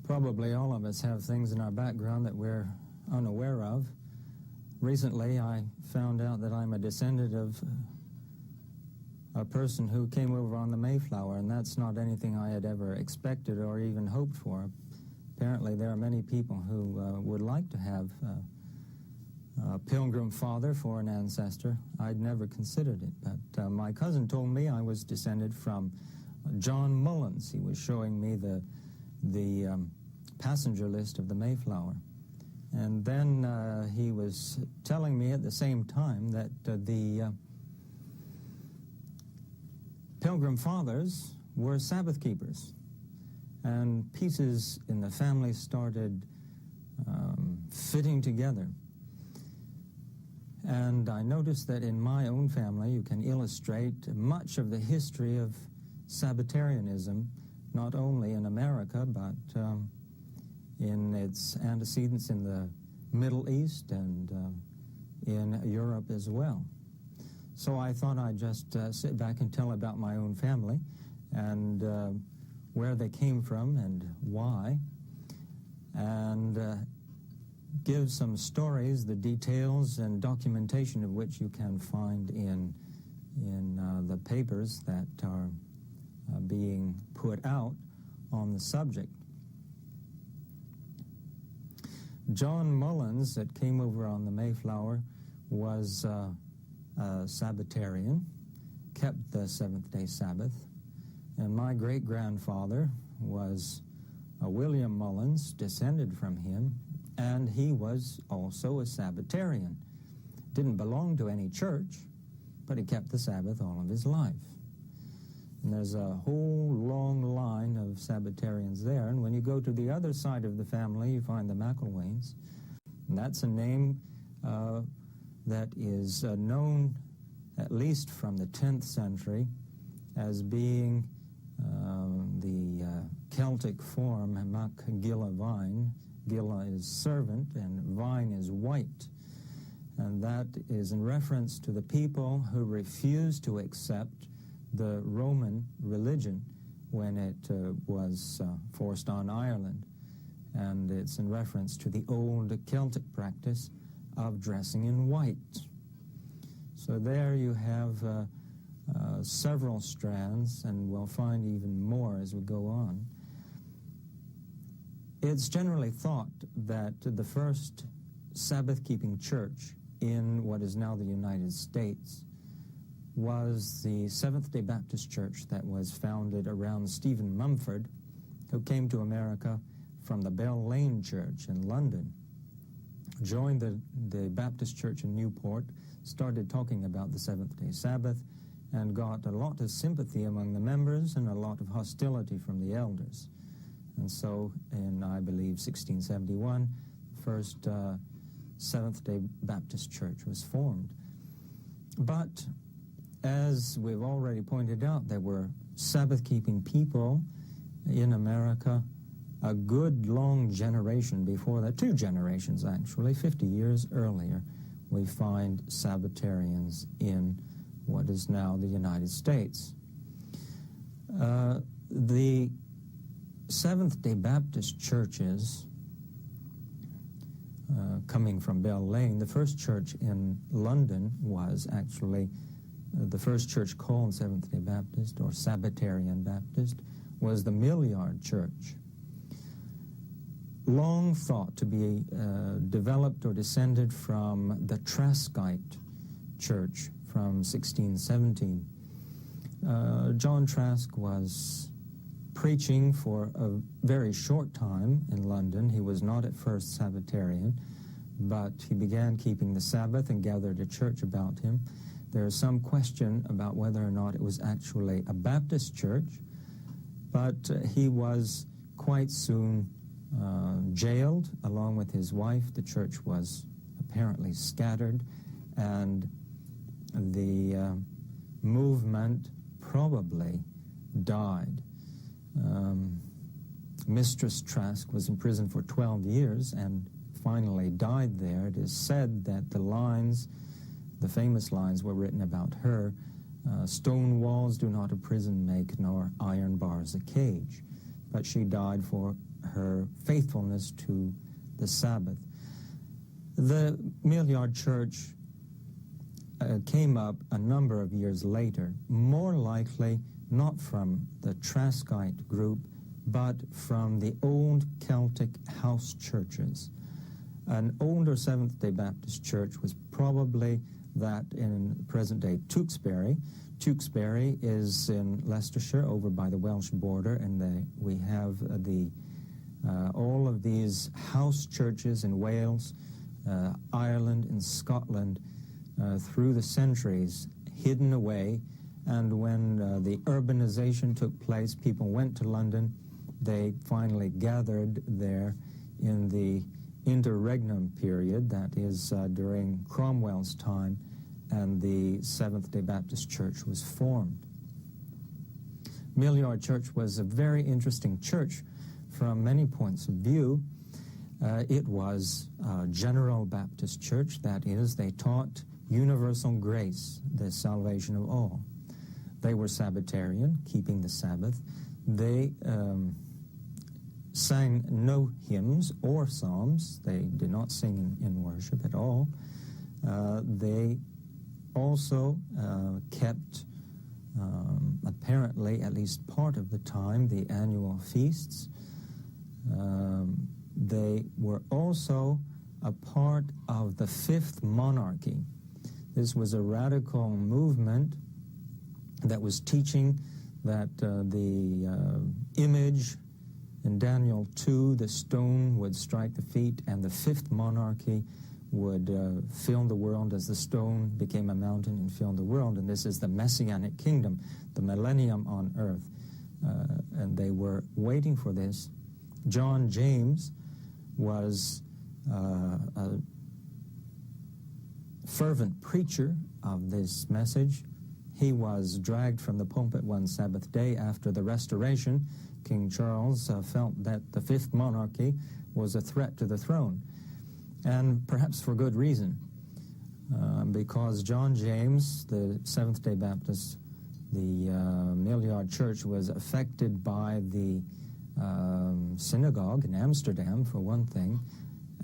Probably all of us have things in our background that we're unaware of. Recently, I found out that I'm a descendant of a person who came over on the Mayflower, and that's not anything I had ever expected or even hoped for. Apparently, there are many people who would like to have a pilgrim father for an ancestor. I'd never considered it, but my cousin told me I was descended from John Mullins. He was showing me the passenger list of the Mayflower. And then he was telling me at the same time that the Pilgrim Fathers were Sabbath keepers. And pieces in the family started fitting together. And I noticed that in my own family, you can illustrate much of the history of Sabbatarianism, not only in America, but in its antecedents in the Middle East and in Europe as well. So I thought I'd just sit back and tell about my own family and where they came from and why, and give some stories, the details and documentation of which you can find in the papers that are being put out on the subject. John Mullins, that came over on the Mayflower, was a Sabbatarian, kept the seventh-day Sabbath, and my great-grandfather was William Mullins, descended from him, and he was also a Sabbatarian. Didn't belong to any church, but he kept the Sabbath all of his life. And there's a whole long line of Sabbatarians there, and when you go to the other side of the family, you find the McElwains. And that's a name that is known, at least from the 10th century, as being the Celtic form, Mac Gilla Vine. Gilla is servant, and vine is white. And that is in reference to the people who refused to accept the Roman religion when it was forced on Ireland. And it's in reference to the old Celtic practice of dressing in white. So there you have several strands, and we'll find even more as we go on. It's generally thought that the first Sabbath-keeping church in what is now the United States was the Seventh-day Baptist Church that was founded around Stephen Mumford, who came to America from the Bell Lane Church in London, joined the Baptist Church in Newport, started talking about the Seventh-day Sabbath, and got a lot of sympathy among the members and a lot of hostility from the elders. And so in, I believe, 1671, the first Seventh-day Baptist Church was formed. But as we've already pointed out, there were Sabbath-keeping people in America a good long generation before that, 2 generations actually, 50 years earlier, we find Sabbatarians in what is now the United States. The Seventh-day Baptist churches coming from Bell Lane, the first church in London was actually the first church called Seventh-day Baptist or Sabbatarian Baptist was the Millyard Church. Long thought to be developed or descended from the Traskite Church from 1617. John Trask was preaching for a very short time in London. He was not at first Sabbatarian, but he began keeping the Sabbath and gathered a church about him. There is some question about whether or not it was actually a Baptist church, but he was quite soon jailed along with his wife. The church was apparently scattered, and the movement probably died. Mistress Trask was in prison for 12 years and finally died there. It is said that the famous lines were written about her, stone walls do not a prison make, nor iron bars a cage. But she died for her faithfulness to the Sabbath. The Millyard Church came up a number of years later, more likely not from the Traskite group, but from the old Celtic house churches. An older Seventh-day Baptist church was probably that in present-day Tewkesbury. Tewkesbury is in Leicestershire, over by the Welsh border, and we have all of these house churches in Wales, Ireland, and Scotland through the centuries, hidden away. And when the urbanization took place, people went to London. They finally gathered there in the interregnum period, that is during Cromwell's time, and the Seventh-day Baptist Church was formed. Millyard Church was a very interesting church from many points of view. It was a General Baptist church, that is, they taught universal grace, the salvation of all. They were Sabbatarian, keeping the Sabbath. They sang no hymns or psalms. They did not sing in worship at all. They also kept, apparently, at least part of the time, the annual feasts. They were also a part of the Fifth Monarchy. This was a radical movement that was teaching that the image in Daniel 2, the stone would strike the feet, and the fifth monarchy would fill the world as the stone became a mountain and filled the world. And this is the Messianic kingdom, the millennium on earth. And they were waiting for this. John James was a fervent preacher of this message. He was dragged from the pulpit one Sabbath day after the Restoration. King Charles felt that the fifth monarchy was a threat to the throne, and perhaps for good reason, because John James, the Seventh-day Baptist, the Millyard Church, was affected by the synagogue in Amsterdam, for one thing,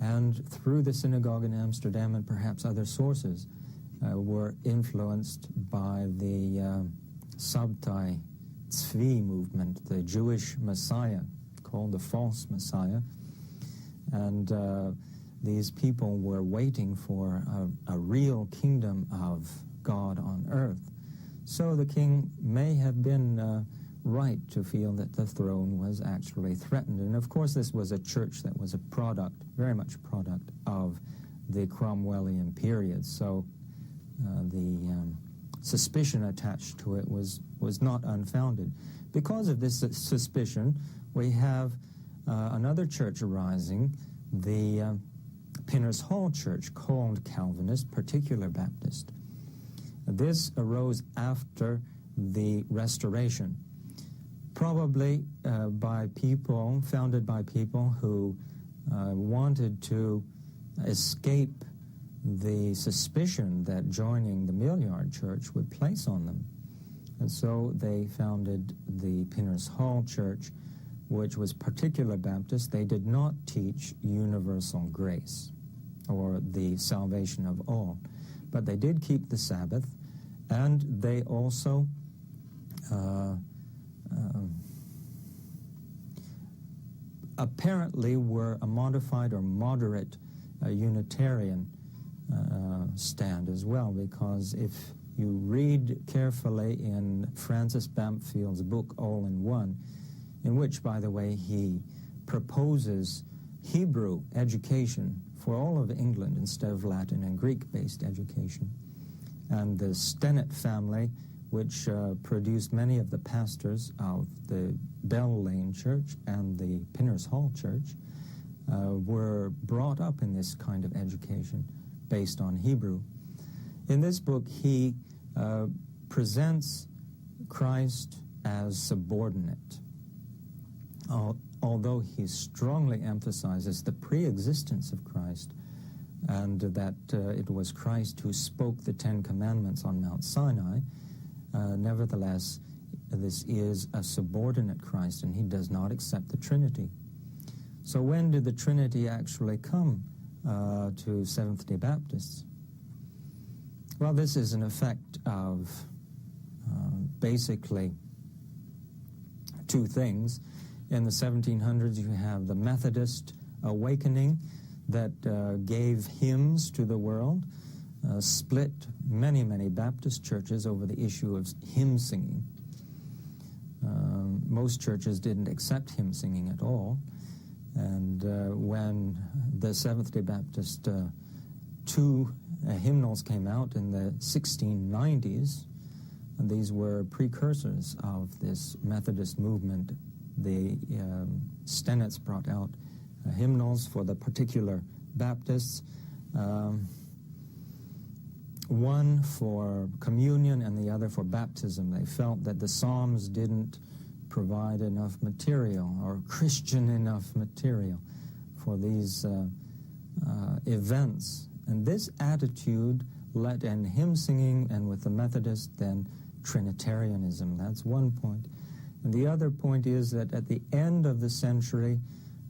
and through the synagogue in Amsterdam and perhaps other sources, were influenced by the Sabtai Tzvi movement, the Jewish Messiah, called the false Messiah. And these people were waiting for a real kingdom of God on earth. So the king may have been right to feel that the throne was actually threatened. And of course this was a church that was a product, very much a product of the Cromwellian period. So the suspicion attached to it was not unfounded. Because of this suspicion, we have another church arising, the Pinners Hall Church, called Calvinist, Particular Baptist. This arose after the Restoration, probably founded by people who wanted to escape the suspicion that joining the Millyard Church would place on them. And so they founded the Pinners Hall Church, which was Particular Baptist. They did not teach universal grace or the salvation of all, but they did keep the Sabbath, and they also apparently were a modified or moderate Unitarian stand as well, because if you read carefully in Francis Bampfield's book, All in One, in which, by the way, he proposes Hebrew education for all of England instead of Latin and Greek-based education, and the Stennett family, which produced many of the pastors of the Bell Lane Church and the Pinners Hall Church, were brought up in this kind of education based on Hebrew. In this book, he presents Christ as subordinate, although he strongly emphasizes the pre-existence of Christ and that it was Christ who spoke the Ten Commandments on Mount Sinai. Nevertheless, this is a subordinate Christ, and he does not accept the Trinity. So when did the Trinity actually come to Seventh-day Baptists? Well, this is an effect of basically two things. In the 1700s, you have the Methodist awakening that gave hymns to the world, split many, many Baptist churches over the issue of hymn singing. Most churches didn't accept hymn singing at all. And when the Seventh-day Baptist two hymnals came out in the 1690s, and these were precursors of this Methodist movement. The Stennetts brought out hymnals for the Particular Baptists. one for communion and the other for baptism. They felt that the Psalms didn't provide enough material or Christian enough material for these events. And this attitude led in hymn singing, and with the Methodists, then Trinitarianism. That's one point. And the other point is that at the end of the century,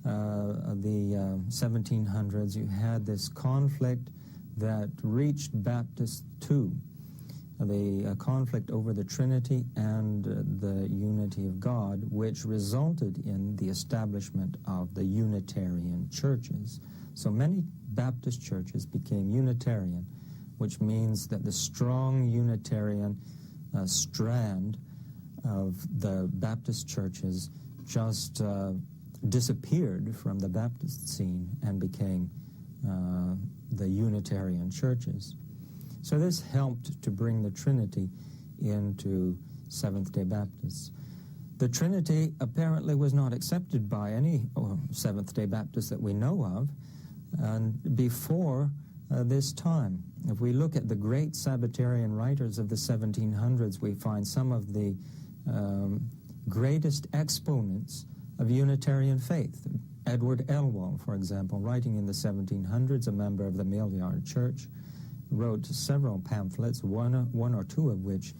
the 1700s, you had this conflict that reached Baptists too. The conflict over the Trinity and the unity of God, which resulted in the establishment of the Unitarian churches. So many Baptist churches became Unitarian, which means that the strong Unitarian strand of the Baptist churches just disappeared from the Baptist scene and became the Unitarian churches. So this helped to bring the Trinity into Seventh-day Baptists. The Trinity apparently was not accepted by any Seventh-day Baptists that we know of before this time. If we look at the great Sabbatarian writers of the 1700s, we find some of the greatest exponents of Unitarian faith. Edward Elwall, for example, writing in the 1700s, a member of the Maillard Church, wrote several pamphlets, one or two of which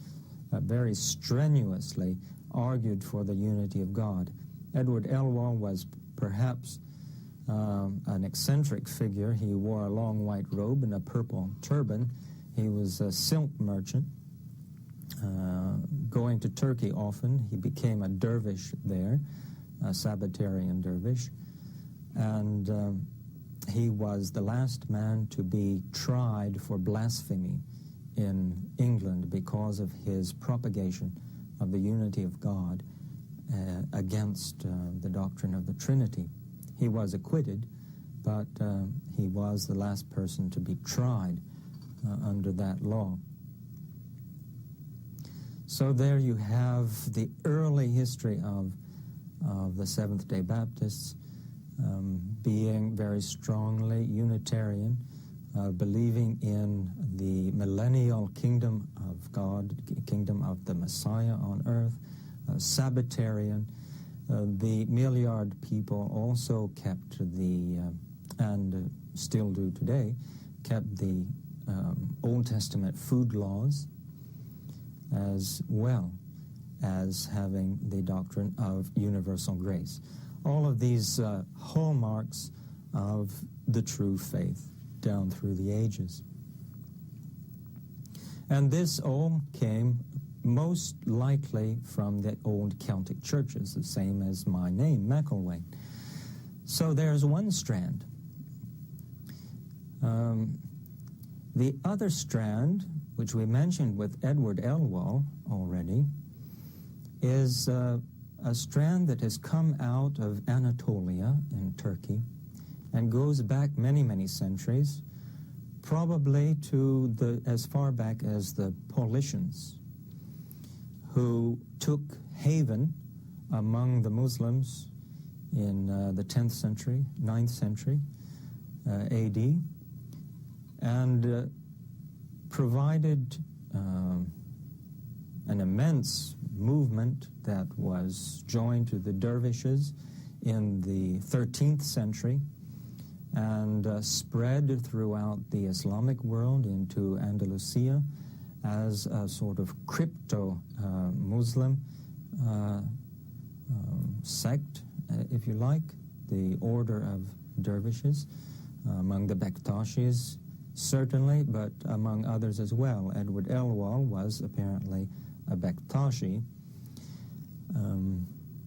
very strenuously argued for the unity of God. Edward Elwall was perhaps an eccentric figure. He wore a long white robe and a purple turban. He was a silk merchant, going to Turkey often. He became a dervish there, a Sabbatarian dervish, and he was the last man to be tried for blasphemy in England because of his propagation of the unity of God against the doctrine of the Trinity. He was acquitted, but he was the last person to be tried under that law. So there you have the early history of the Seventh-day Baptists, being very strongly Unitarian, believing in the millennial kingdom of God, kingdom of the Messiah on earth, Sabbatarian. The Maillard people also kept and still do today, kept the Old Testament food laws, as well as having the doctrine of universal grace. All of these hallmarks of the true faith down through the ages. And this all came most likely from the old Celtic churches, the same as my name, McElwain. So there's one strand. The other strand, which we mentioned with Edward Elwall already, is a strand that has come out of Anatolia in Turkey and goes back many, many centuries, probably to as far back as the Paulicians, who took haven among the Muslims in the 10th century, 9th century AD, and provided an immense movement that was joined to the dervishes in the 13th century and spread throughout the Islamic world into Andalusia as a sort of crypto-Muslim sect, if you like, the order of dervishes, among the Bektashis, certainly, but among others as well. Edward Elwall was apparently a Bektashi,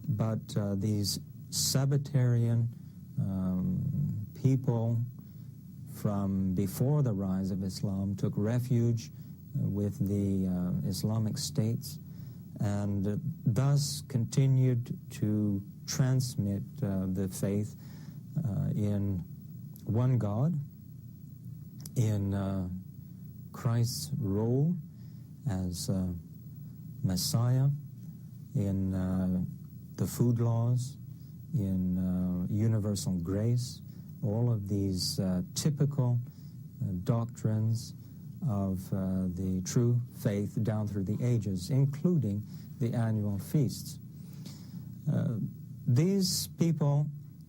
but these Sabbatarian people from before the rise of Islam took refuge with the Islamic states and thus continued to transmit the faith in one God, in Christ's role as Messiah, in the food laws, in universal grace, all of these typical doctrines of the true faith down through the ages, including the annual feasts. These people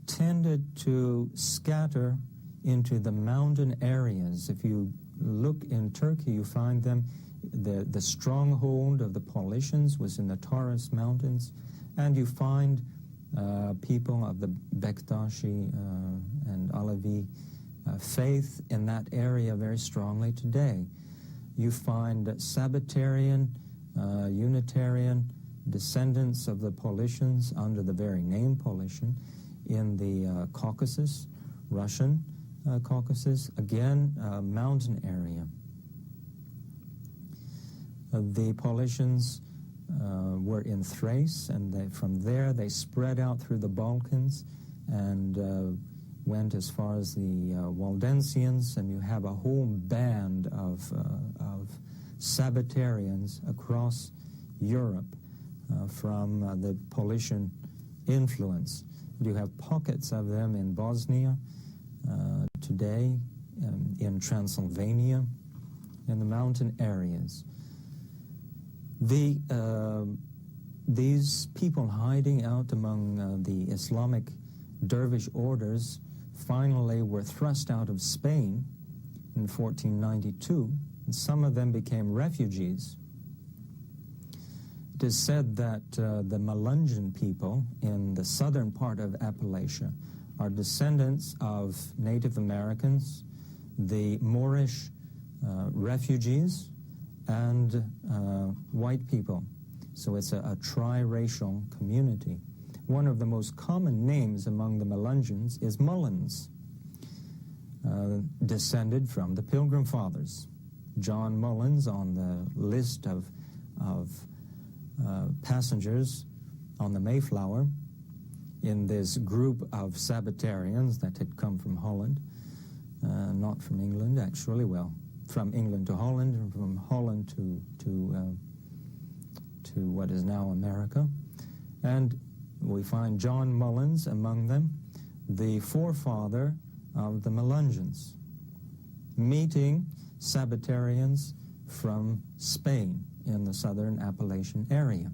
tended to scatter into the mountain areas. If you look in Turkey, you find them. The stronghold of the Paulicians was in the Taurus Mountains, and you find people of the Bektashi and Alevi faith in that area very strongly today. You find Sabbatarian, Unitarian descendants of the Paulicians under the very name Paulician in the Caucasus, Russian Caucasus, again, mountain area. The Paulicians were in Thrace, and from there they spread out through the Balkans and went as far as the Waldensians, and you have a whole band of Sabbatarians across Europe from the Paulician influence. You have pockets of them in Bosnia today, in Transylvania, in the mountain areas. These people hiding out among the Islamic dervish orders finally were thrust out of Spain in 1492, and some of them became refugees. It is said that the Melungeon people in the southern part of Appalachia are descendants of Native Americans, the Moorish refugees, and white people. So it's a tri-racial community. One of the most common names among the Melungeons is Mullins, descended from the Pilgrim Fathers. John Mullins, on the list of passengers on the Mayflower, in this group of Sabbatarians that had come from Holland, not from England, actually, well, from England to Holland, and from Holland to what is now America. And we find John Mullins among them, the forefather of the Melungeons, meeting Sabbatarians from Spain in the southern Appalachian area.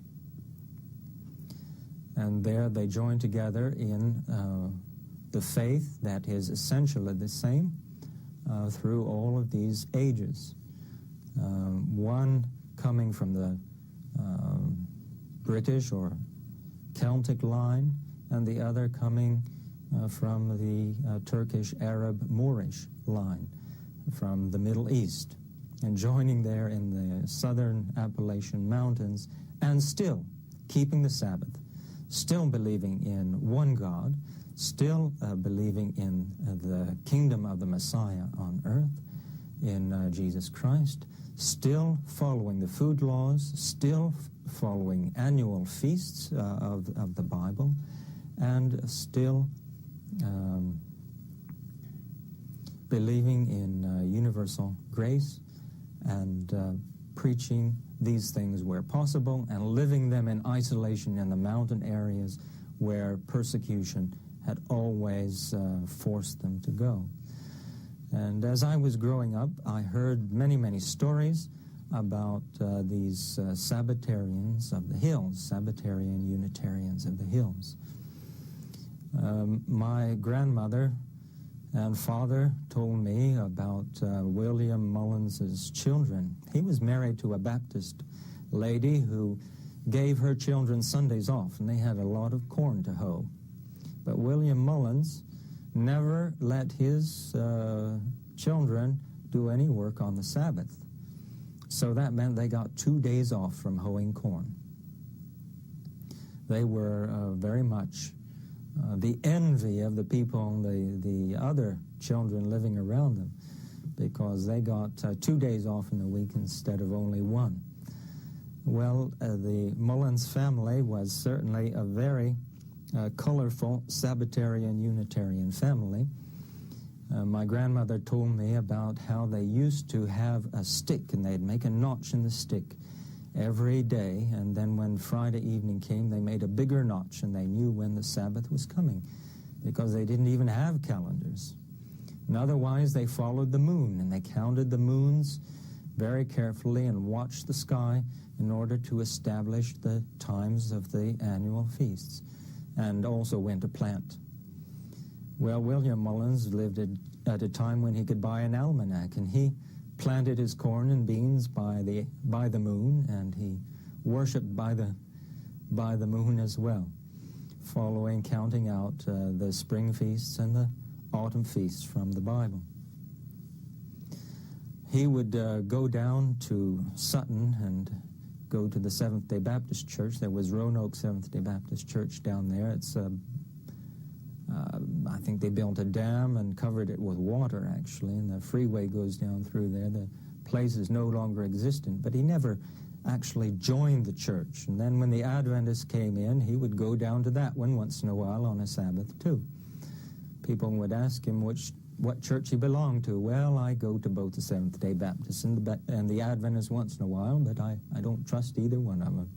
And there they joined together in the faith that is essentially the same through all of these ages. One coming from the British or Celtic line, and the other coming from the Turkish, Arab, Moorish line from the Middle East, and joining there in the southern Appalachian Mountains, and still keeping the Sabbath, still believing in one God, still believing in the kingdom of the Messiah on earth, in Jesus Christ, still following the food laws, still following annual feasts of the Bible, and still believing in universal grace, and preaching these things where possible, and living them in isolation in the mountain areas where persecution had always forced them to go. And as I was growing up, I heard many, many stories about these Sabbatarians of the hills, Sabbatarian Unitarians of the hills. My grandmother and father told me about William Mullins's children. He was married to a Baptist lady who gave her children Sundays off, and they had a lot of corn to hoe. But William Mullins never let his children do any work on the Sabbath. So that meant they got 2 days off from hoeing corn. They were very much the envy of the people, the other children living around them, because they got 2 days off in the week instead of only one. Well, the Mullins family was certainly a very colorful Sabbatarian Unitarian family. My grandmother told me about how they used to have a stick, and they'd make a notch in the stick every day, and then when Friday evening came, they made a bigger notch, and they knew when the Sabbath was coming, because they didn't even have calendars. And otherwise, they followed the moon, and they counted the moons very carefully and watched the sky in order to establish the times of the annual feasts, and also when to plant. Well, William Mullins lived at a time when he could buy an almanac, and he planted his corn and beans by the moon, and he worshipped by the moon as well, following, counting out the spring feasts and the autumn feasts from the Bible. He would go down to Sutton and go to the Seventh-day Baptist Church. There was Roanoke Seventh-day Baptist Church down there. It's I think they built a dam and covered it with water, actually, and the freeway goes down through there. The place is no longer existent, but he never actually joined the church. And then when the Adventists came in, he would go down to that one once in a while on a Sabbath, too. People would ask him what church he belonged to. Well, I go to both the Seventh-day Baptists and the Adventists once in a while, but I don't trust either one of them.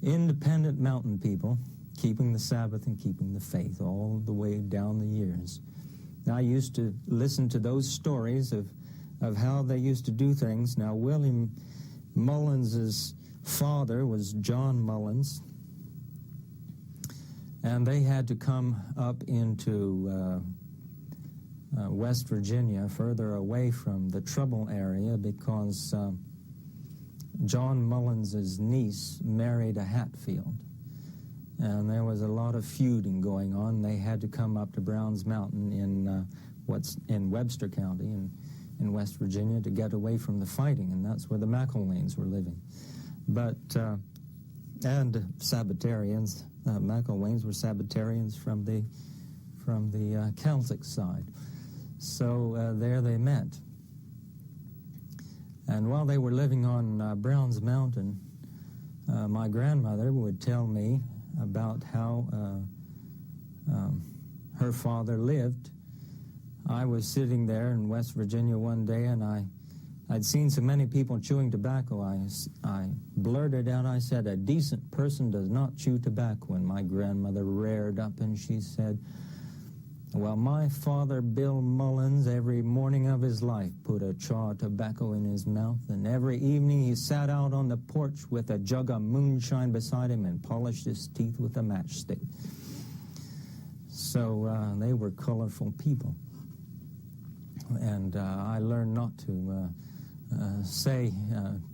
Independent mountain people, keeping the Sabbath and keeping the faith all the way down the years. Now, I used to listen to those stories of how they used to do things. Now, William Mullins's father was John Mullins, and they had to come up into West Virginia, further away from the trouble area, because John Mullins's niece married a Hatfield. And there was a lot of feuding going on. They had to come up to Browns Mountain in Webster County in West Virginia to get away from the fighting, and that's where the McElwains were living. But and Sabbatarians, McElwains were Sabbatarians from the Celtic side. So there they met. And while they were living on Browns Mountain, my grandmother would tell me about how her father lived. I was sitting there in West Virginia one day, and I'd seen so many people chewing tobacco, I blurted out, I said, "A decent person does not chew tobacco." And my grandmother reared up and she said, "Well, my father, Bill Mullins, every morning of his life put a chaw of tobacco in his mouth, and every evening he sat out on the porch with a jug of moonshine beside him and polished his teeth with a matchstick." So they were colorful people. And I learned not to say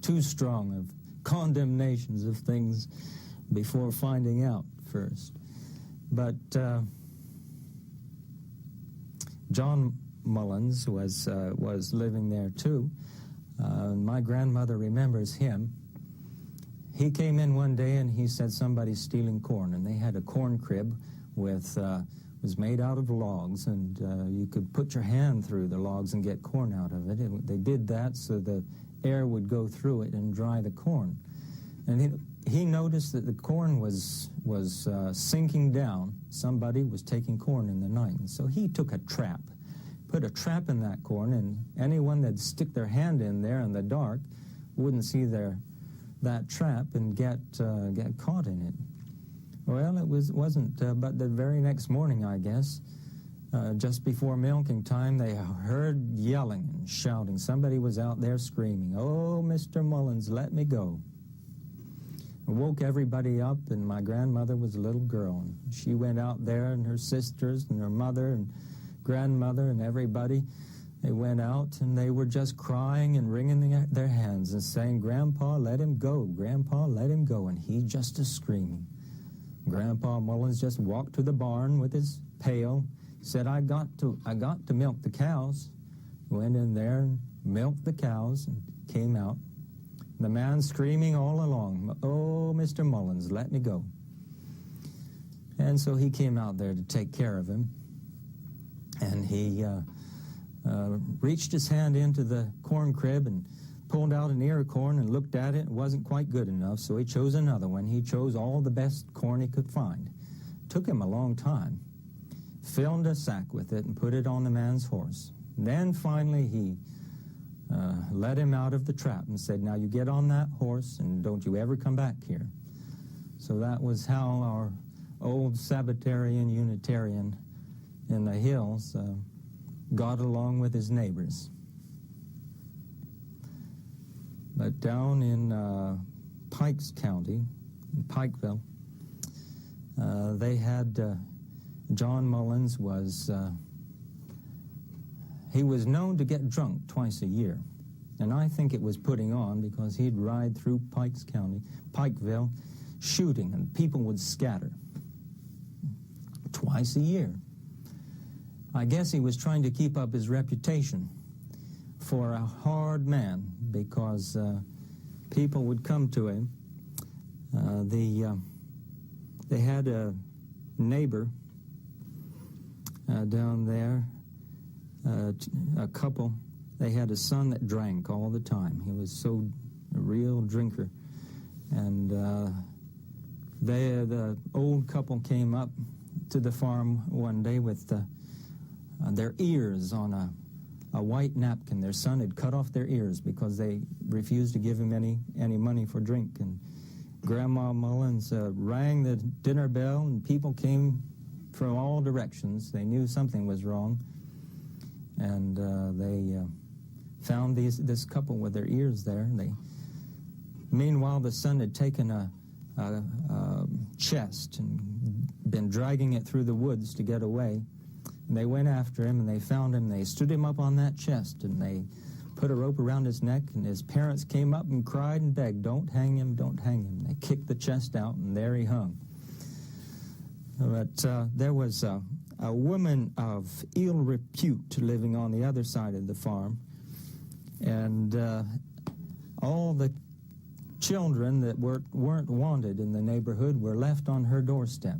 too strong of condemnations of things before finding out first. But John Mullins was living there too. My grandmother remembers him. He came in one day and he said somebody's stealing corn, and they had a corn crib with was made out of logs, and you could put your hand through the logs and get corn out of it. They did that so the air would go through it and dry the corn. And he noticed that the corn was sinking down. Somebody was taking corn in the night. And so he took a trap, put a trap in that corn, and anyone that'd stick their hand in there in the dark wouldn't see that trap and get caught in it. Well, it wasn't, but the very next morning, I guess, just before milking time, they heard yelling and shouting. Somebody was out there screaming, "Oh, Mr. Mullins, let me go." It woke everybody up, and my grandmother was a little girl. And she went out there, and her sisters and her mother and grandmother and everybody, they went out, and they were just crying and wringing their hands and saying, "Grandpa, let him go. Grandpa, let him go." And he just is screaming. Grandpa Mullins just walked to the barn with his pail, said, I got to milk the cows. Went in there and milked the cows and came out. The man screaming all along, "Oh, Mr. Mullins, let me go." And so he came out there to take care of him. And he reached his hand into the corn crib and pulled out an ear of corn and looked at it. It wasn't quite good enough, so he chose another one. He chose all the best corn he could find. Took him a long time. Filled a sack with it and put it on the man's horse. Then finally he let him out of the trap and said, "Now you get on that horse and don't you ever come back here." So that was how our old Sabbatarian Unitarian in the hills got along with his neighbors. But down in Pikes County, in Pikeville, they had John Mullins he was known to get drunk twice a year. And I think it was putting on, because he'd ride through Pikes County, Pikeville, shooting, and people would scatter. Twice a year. I guess he was trying to keep up his reputation for a hard man, because people would come to him. They had a neighbor down there, a couple. They had a son that drank all the time. He was a real drinker. And the old couple came up to the farm one day with their ears on a white napkin. Their son had cut off their ears because they refused to give him any money for drink. And Grandma Mullins rang the dinner bell, and people came from all directions. They knew something was wrong. And they found this couple with their ears there. Meanwhile, the son had taken a chest and been dragging it through the woods to get away. And they went after him, and they found him. They stood him up on that chest, and they put a rope around his neck, and his parents came up and cried and begged, "Don't hang him, don't hang him." They kicked the chest out, and there he hung. But there was a woman of ill repute living on the other side of the farm, and all the children that weren't wanted in the neighborhood were left on her doorstep.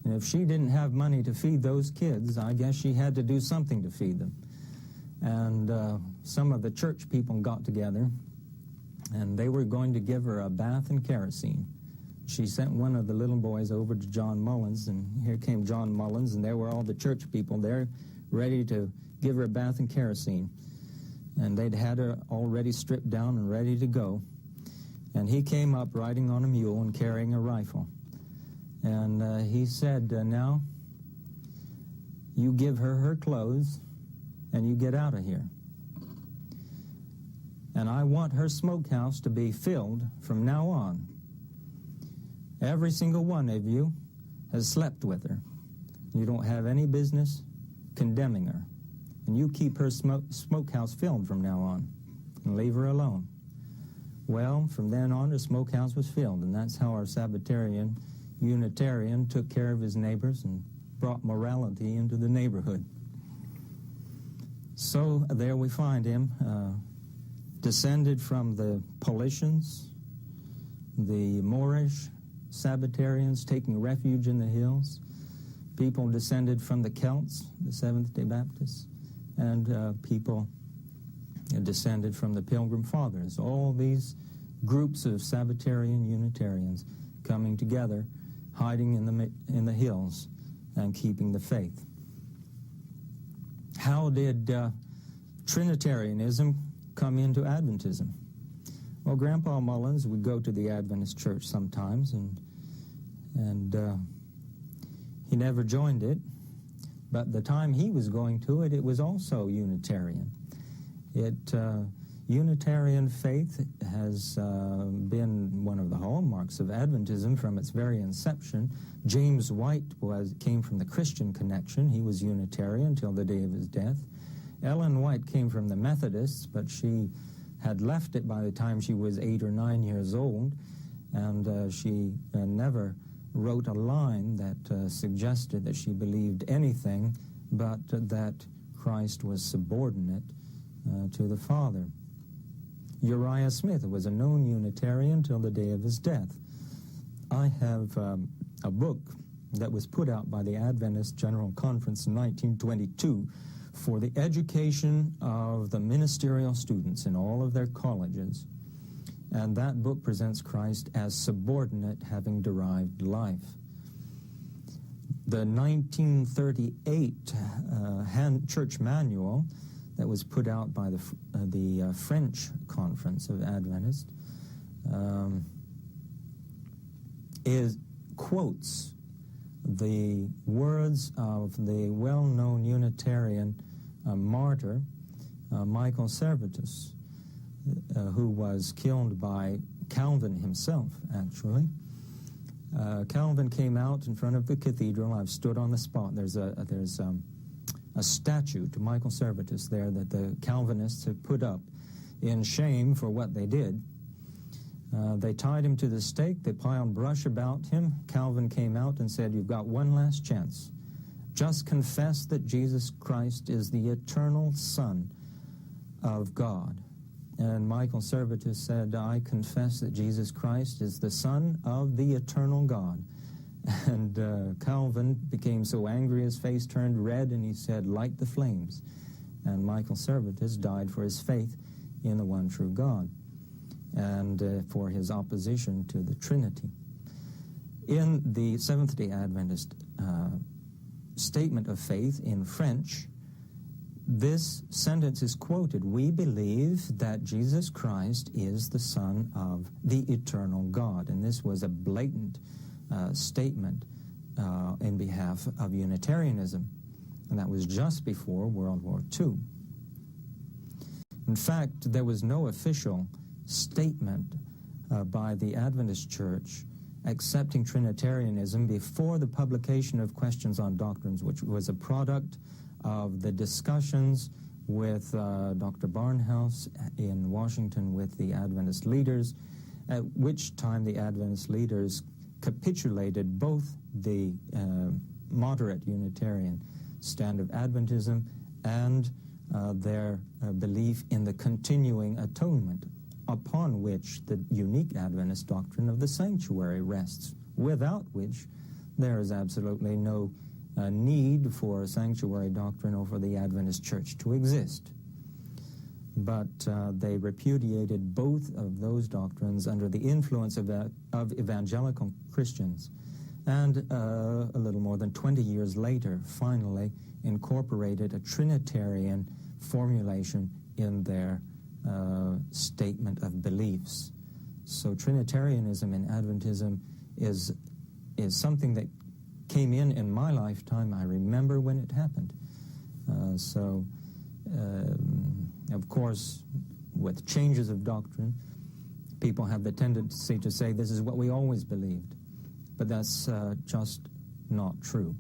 And if she didn't have money to feed those kids, I guess she had to do something to feed them. And some of the church people got together, and they were going to give her a bath and kerosene. She sent one of the little boys over to John Mullins, and here came John Mullins, and there were all the church people there ready to give her a bath and kerosene. And they'd had her already stripped down and ready to go. And he came up riding on a mule and carrying a rifle. And he said, "Now, you give her clothes, and you get out of here. And I want her smokehouse to be filled from now on. Every single one of you has slept with her. You don't have any business condemning her. And you keep her smokehouse filled from now on, and leave her alone." Well, from then on, the smokehouse was filled, and that's how our Sabbatarian Unitarian took care of his neighbors and brought morality into the neighborhood. So there we find him, descended from the Paulicians, the Moorish Sabbatarians taking refuge in the hills, people descended from the Celts, the Seventh-day Baptists, and people descended from the Pilgrim Fathers. All these groups of Sabbatarian Unitarians coming together, hiding in the hills and keeping the faith. How did Trinitarianism come into Adventism? Well, Grandpa Mullins would go to the Adventist church sometimes, and he never joined it. But the time he was going to it, it was also Unitarian. Unitarian faith has been one of the hallmarks of Adventism from its very inception. James White came from the Christian Connection. He was Unitarian till the day of his death. Ellen White came from the Methodists, but she had left it by the time she was 8 or 9 years old, and she never wrote a line that suggested that she believed anything but that Christ was subordinate to the Father. Uriah Smith was a known Unitarian till the day of his death. I have a book that was put out by the Adventist General Conference in 1922 for the education of the ministerial students in all of their colleges. And that book presents Christ as subordinate, having derived life. The 1938 church manual that was put out by the French Conference of Adventists quotes the words of the well-known Unitarian martyr Michael Servetus, who was killed by Calvin himself, actually. Calvin came out in front of the cathedral. I've stood on the spot. There's a statue to Michael Servetus there that the Calvinists have put up in shame for what they did. They tied him to the stake. They piled brush about him. Calvin came out and said, "You've got one last chance. Just confess that Jesus Christ is the eternal Son of God." And Michael Servetus said, "I confess that Jesus Christ is the Son of the eternal God." And Calvin became so angry his face turned red, and he said, "Light the flames." And Michael Servetus died for his faith in the one true God and for his opposition to the Trinity. In the Seventh-day Adventist statement of faith in French, this sentence is quoted: "We believe that Jesus Christ is the Son of the eternal God." And this was a blatant statement in behalf of Unitarianism. And that was just before World War II. In fact, there was no official statement by the Adventist Church accepting Trinitarianism before the publication of Questions on Doctrines, which was a product of the discussions with Dr. Barnhouse in Washington with the Adventist leaders, at which time the Adventist leaders capitulated both the moderate Unitarian stand of Adventism and their belief in the continuing atonement, upon which the unique Adventist doctrine of the sanctuary rests, without which there is absolutely no need for a sanctuary doctrine or for the Adventist Church to exist. But they repudiated both of those doctrines under the influence of evangelical Christians, and a little more than 20 years later, finally incorporated a Trinitarian formulation in their statement of beliefs. So Trinitarianism in Adventism is something that came in my lifetime. I remember when it happened. Of course, with changes of doctrine, people have the tendency to say this is what we always believed. But that's just not true.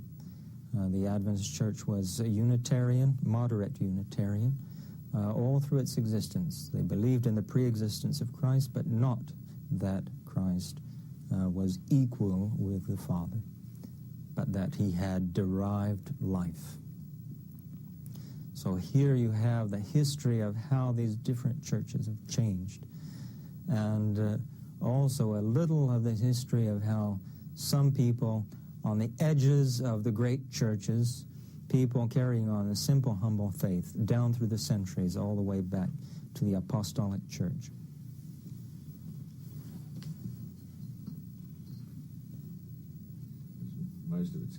The Adventist Church was a Unitarian, moderate Unitarian, all through its existence. They believed in the pre-existence of Christ, but not that Christ was equal with the Father, but that he had derived life. So here you have the history of how these different churches have changed, and also a little of the history of how some people on the edges of the great churches, people carrying on a simple, humble faith down through the centuries, all the way back to the Apostolic Church. Most of it's.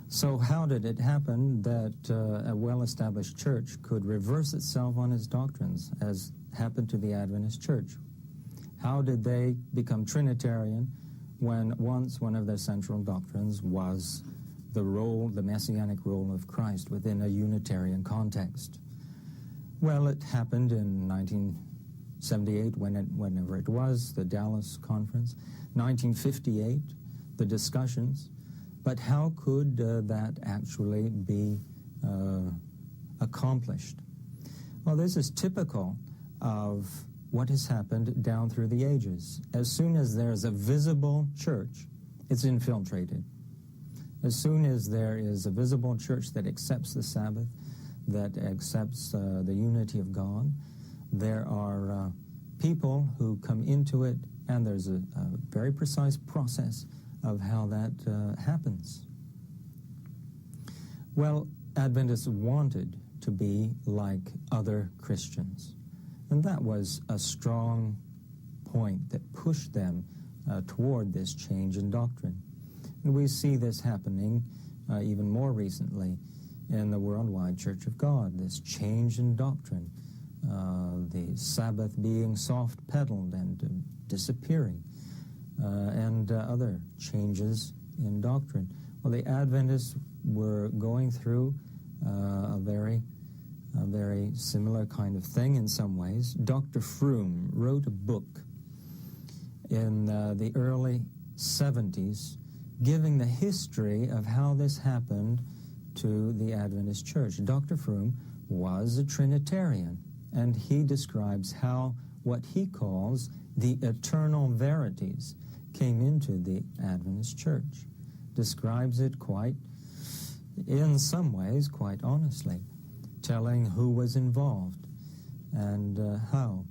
So how did it happen that a well-established church could reverse itself on its doctrines, as happened to the Adventist Church? How did they become Trinitarian when once one of their central doctrines was the messianic role of Christ within a Unitarian context? Well, it happened in 1978, whenever it was, the Dallas Conference, 1958, the discussions. But how could that actually be accomplished? Well, this is typical of what has happened down through the ages. As soon as there's a visible church, it's infiltrated. As soon as there is a visible church that accepts the Sabbath, that accepts the unity of God, there are people who come into it, and there's a very precise process of how that happens. Well, Adventists wanted to be like other Christians. And that was a strong point that pushed them toward this change in doctrine. And we see this happening even more recently in the Worldwide Church of God, this change in doctrine, the Sabbath being soft-pedaled and disappearing, and other changes in doctrine. Well, the Adventists were going through a very a very similar kind of thing in some ways. Dr. Froome wrote a book in the early 70s giving the history of how this happened to the Adventist Church. Dr. Froome was a Trinitarian, and he describes how what he calls the eternal verities came into the Adventist Church. Describes it in some ways, quite honestly, telling who was involved and how.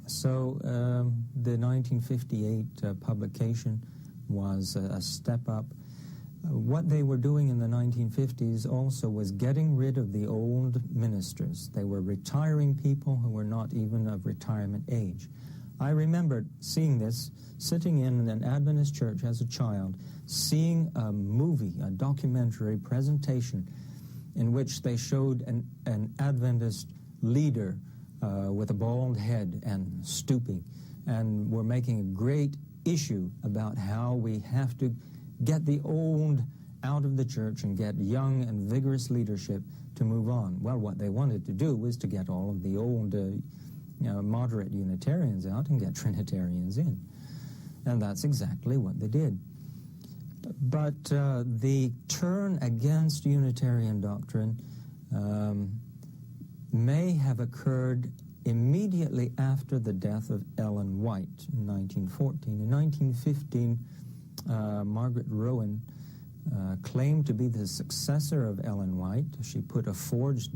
So the 1958 publication was a step up. What they were doing in the 1950s also was getting rid of the old ministers. They were retiring people who were not even of retirement age. I remember seeing this, sitting in an Adventist church as a child, seeing a movie, a documentary presentation in which they showed an Adventist leader with a bald head and stooping, and were making a great issue about how we have to get the old out of the church and get young and vigorous leadership to move on. Well, what they wanted to do was to get all of the old moderate Unitarians out and get Trinitarians in. And that's exactly what they did. But the turn against Unitarian doctrine may have occurred immediately after the death of Ellen White in 1914. In 1915, Margaret Rowan claimed to be the successor of Ellen White. She put a forged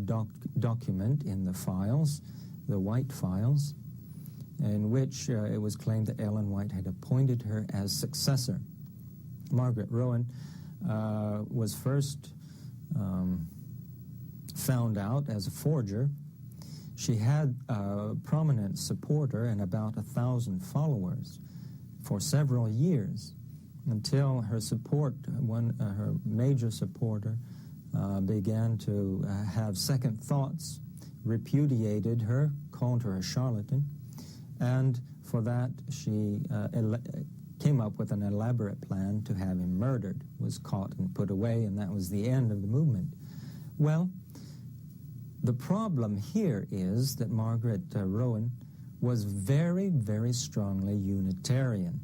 document in the files, the White files, in which it was claimed that Ellen White had appointed her as successor. Margaret Rowan was first found out as a forger. She had a prominent supporter and about 1,000 followers for several years, until her her major supporter began to have second thoughts, repudiated her, called her a charlatan, and for that she came up with an elaborate plan to have him murdered, was caught and put away, and that was the end of the movement. Well, the problem here is that Margaret Rowan was very, very strongly Unitarian.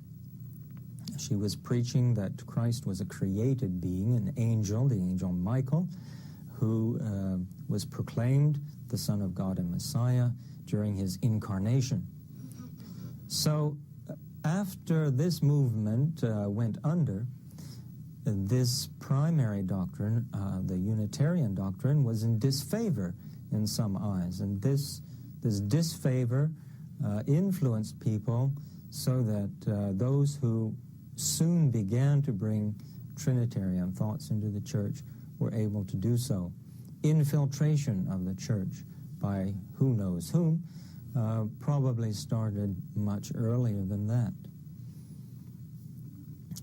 She was preaching that Christ was a created being, an angel, the angel Michael, who was proclaimed the Son of God and Messiah during his incarnation. So after this movement went under, this primary doctrine, the Unitarian doctrine, was in disfavor in some eyes. And this disfavor influenced people so that those who soon began to bring Trinitarian thoughts into the church were able to do so. Infiltration of the church by who knows whom probably started much earlier than that.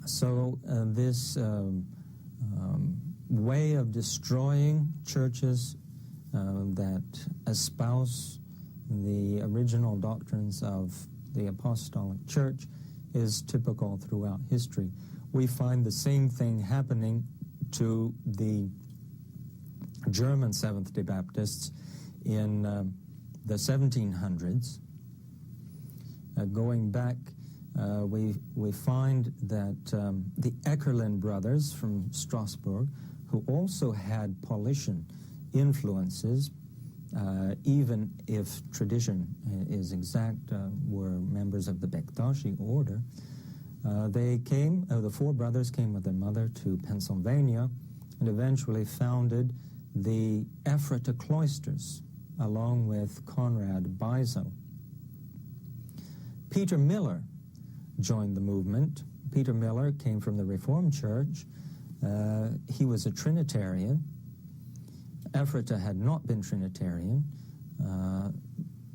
So this way of destroying churches that espouse the original doctrines of the Apostolic Church is typical throughout history. We find the same thing happening to the German Seventh-day Baptists in the 1700s. Going back, we find that the Eckerlin brothers from Strasbourg, who also had Paulician influences, even if tradition is exact, were members of the Bektashi order. The four brothers came with their mother to Pennsylvania and eventually founded the Ephrata Cloisters, along with Conrad Beissel. Peter Miller joined the movement. Peter Miller came from the Reformed Church. He was a Trinitarian. Ephrata had not been Trinitarian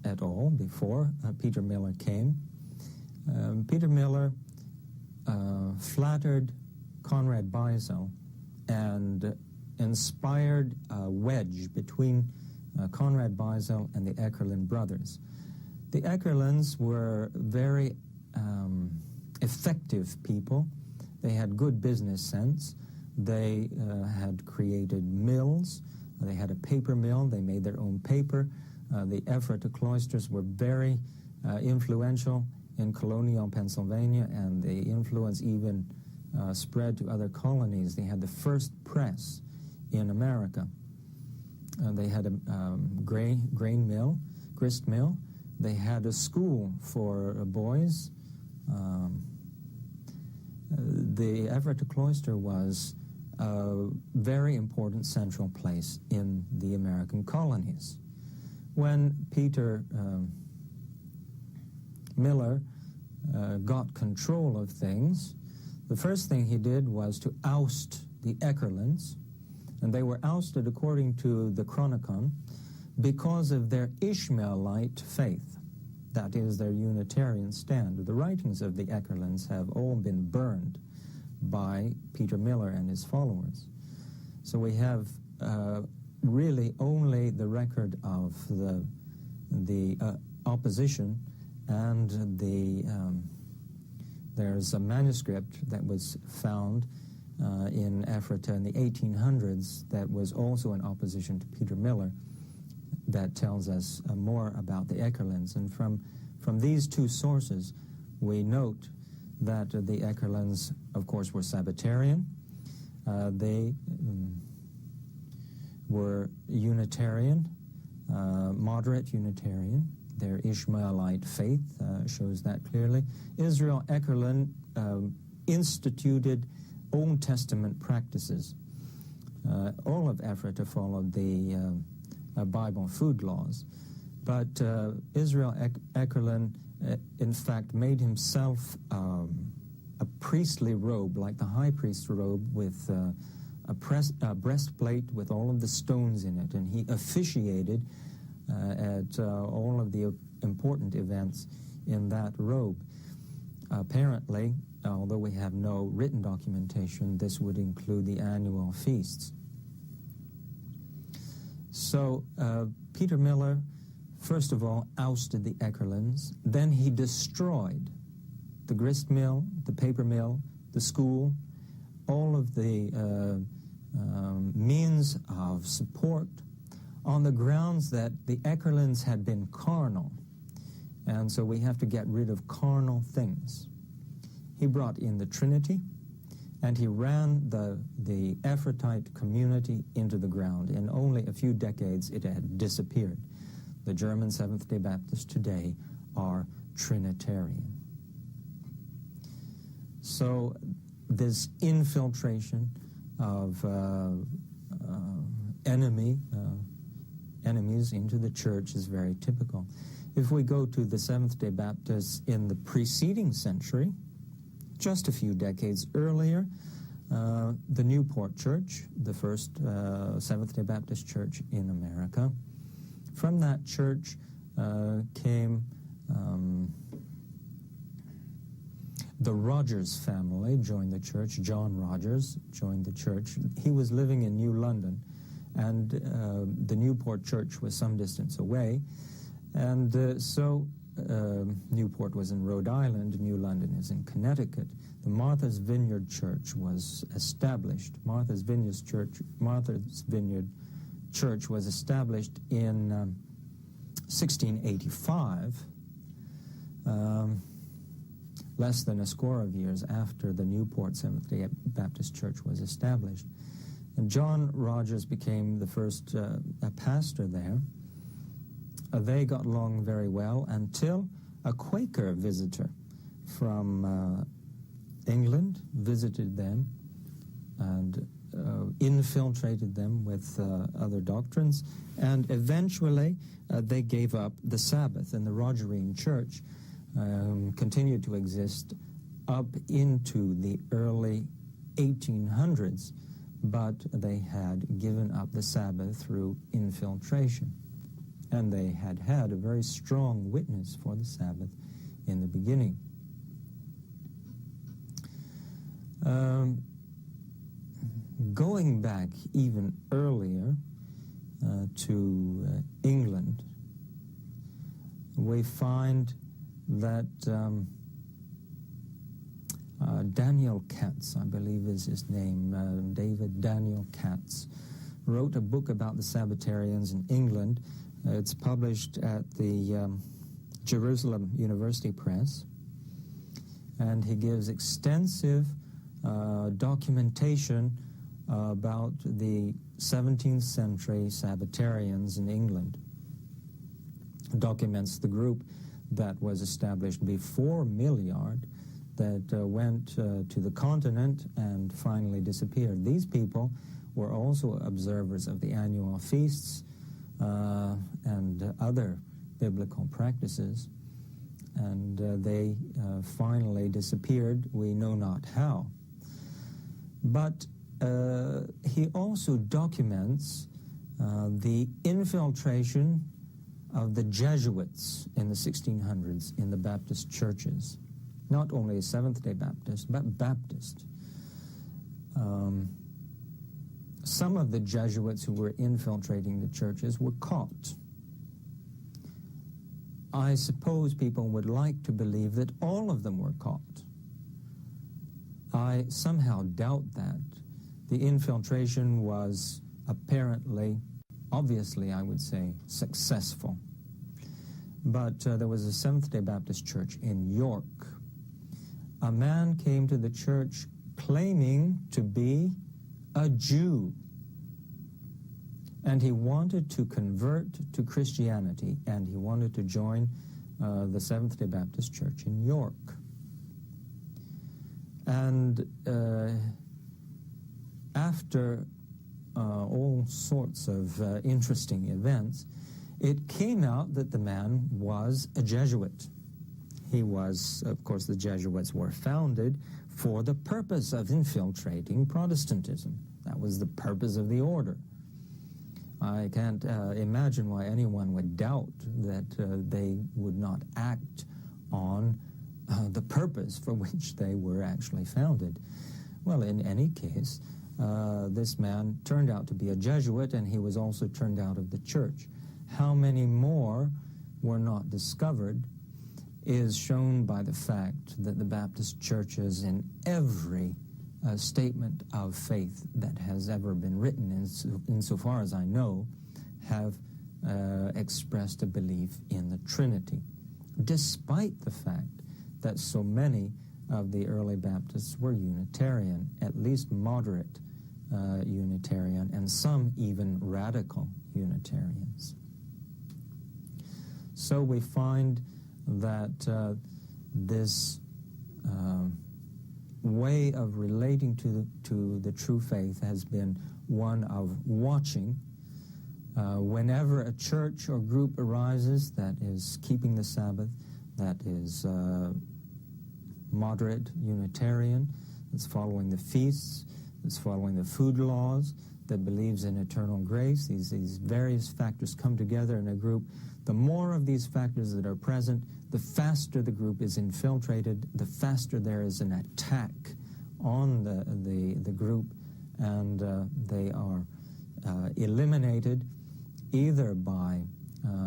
at all before Peter Miller came. Peter Miller flattered Conrad Beissel and inspired a wedge between Conrad Beissel and the Eckerlin brothers. The Eckerlins were very effective people. They had good business sense. They had created mills. They had a paper mill. They made their own paper. The Ephrata cloisters were very influential in colonial Pennsylvania, and the influence even spread to other colonies. They had the first press in America. They had a grain mill, grist mill. They had a school for boys. The Ephrata cloister was a very important central place in the American colonies. When Peter Miller got control of things, the first thing he did was to oust the Eckerlins, and they were ousted, according to the Chronicon, because of their Ishmaelite faith, that is, their Unitarian stand. The writings of the Eckerlins have all been burned by Peter Miller and his followers. So we have really only the record of the opposition, and there's a manuscript that was found in Ephrata in the 1800s that was also in opposition to Peter Miller, that tells us more about the Eckerlins. And from these two sources, we note that the Eckerlins, of course, were Sabbatarian. They were Unitarian, moderate Unitarian. Their Ishmaelite faith shows that clearly. Israel Eckerlin instituted Old Testament practices. All of Ephrata followed the Bible food laws, but Israel Eckerlin, in fact, made himself a priestly robe, like the high priest's robe, with a breastplate with all of the stones in it, and he officiated at all of the important events in that robe. Apparently, although we have no written documentation, this would include the annual feasts. So Peter Miller, first of all, ousted the Eckerlins. Then he destroyed the grist mill, the paper mill, the school, all of the means of support, on the grounds that the Eckerlins had been carnal. And so we have to get rid of carnal things. He brought in the Trinity, and he ran the Ephratite community into the ground. In only a few decades, it had disappeared. The German Seventh-day Baptists today are Trinitarian. So this infiltration of enemies into the church is very typical. If we go to the Seventh-day Baptists in the preceding century, just a few decades earlier, the Newport Church, the first Seventh-day Baptist church in America. From that church came the Rogers family joined the church. John Rogers joined the church. He was living in New London, and the Newport Church was some distance away. And so Newport was in Rhode Island, New London is in Connecticut. The Martha's Vineyard Church was established. Martha's Vineyard Church was established in 1685, less than a score of years after the Newport Seventh-day Baptist Church was established. And John Rogers became the first pastor there. They got along very well until a Quaker visitor from England visited them and infiltrated them with other doctrines, and eventually they gave up the Sabbath, and the Rogerine Church continued to exist up into the early 1800s, but they had given up the Sabbath through infiltration. And they had had a very strong witness for the Sabbath in the beginning. Going back even earlier to England, we find that Daniel Katz, I believe is his name, David Daniel Katz, wrote a book about the Sabbatarians in England. It's published at the Jerusalem University Press, and he gives extensive documentation about the 17th century Sabbatarians in England. Documents the group that was established before Millyard that went to the continent and finally disappeared. These people were also observers of the annual feasts and other biblical practices, and they finally disappeared, we know not how. But he also documents the infiltration of the Jesuits in the 1600s in the Baptist churches. Not only Seventh-day Baptist, but Baptist. Some of the Jesuits who were infiltrating the churches were caught. I suppose people would like to believe that all of them were caught. I somehow doubt that. The infiltration was apparently, obviously, I would say, successful. But there was a Seventh-day Baptist church in York. A man came to the church claiming to be a Jew, and he wanted to convert to Christianity, and he wanted to join the Seventh-day Baptist Church in York. And after all sorts of interesting events, it came out that the man was a Jesuit. He was, of course, the Jesuits were founded for the purpose of infiltrating Protestantism. That was the purpose of the order. I can't imagine why anyone would doubt that they would not act on the purpose for which they were actually founded. Well, in any case, this man turned out to be a Jesuit, and he was also turned out of the church. How many more were not discovered is shown by the fact that the Baptist churches, in every statement of faith that has ever been written, insofar as I know, have expressed a belief in the Trinity, despite the fact that so many of the early Baptists were Unitarian, at least moderate Unitarian, and some even radical Unitarians. So we find that this way of relating to the true faith has been one of watching. Whenever a church or group arises that is keeping the Sabbath, that is moderate Unitarian, that's following the feasts, that's following the food laws, that believes in eternal grace, these various factors come together in a group. The more of these factors that are present, the faster the group is infiltrated, the faster there is an attack on the group, and they are eliminated either by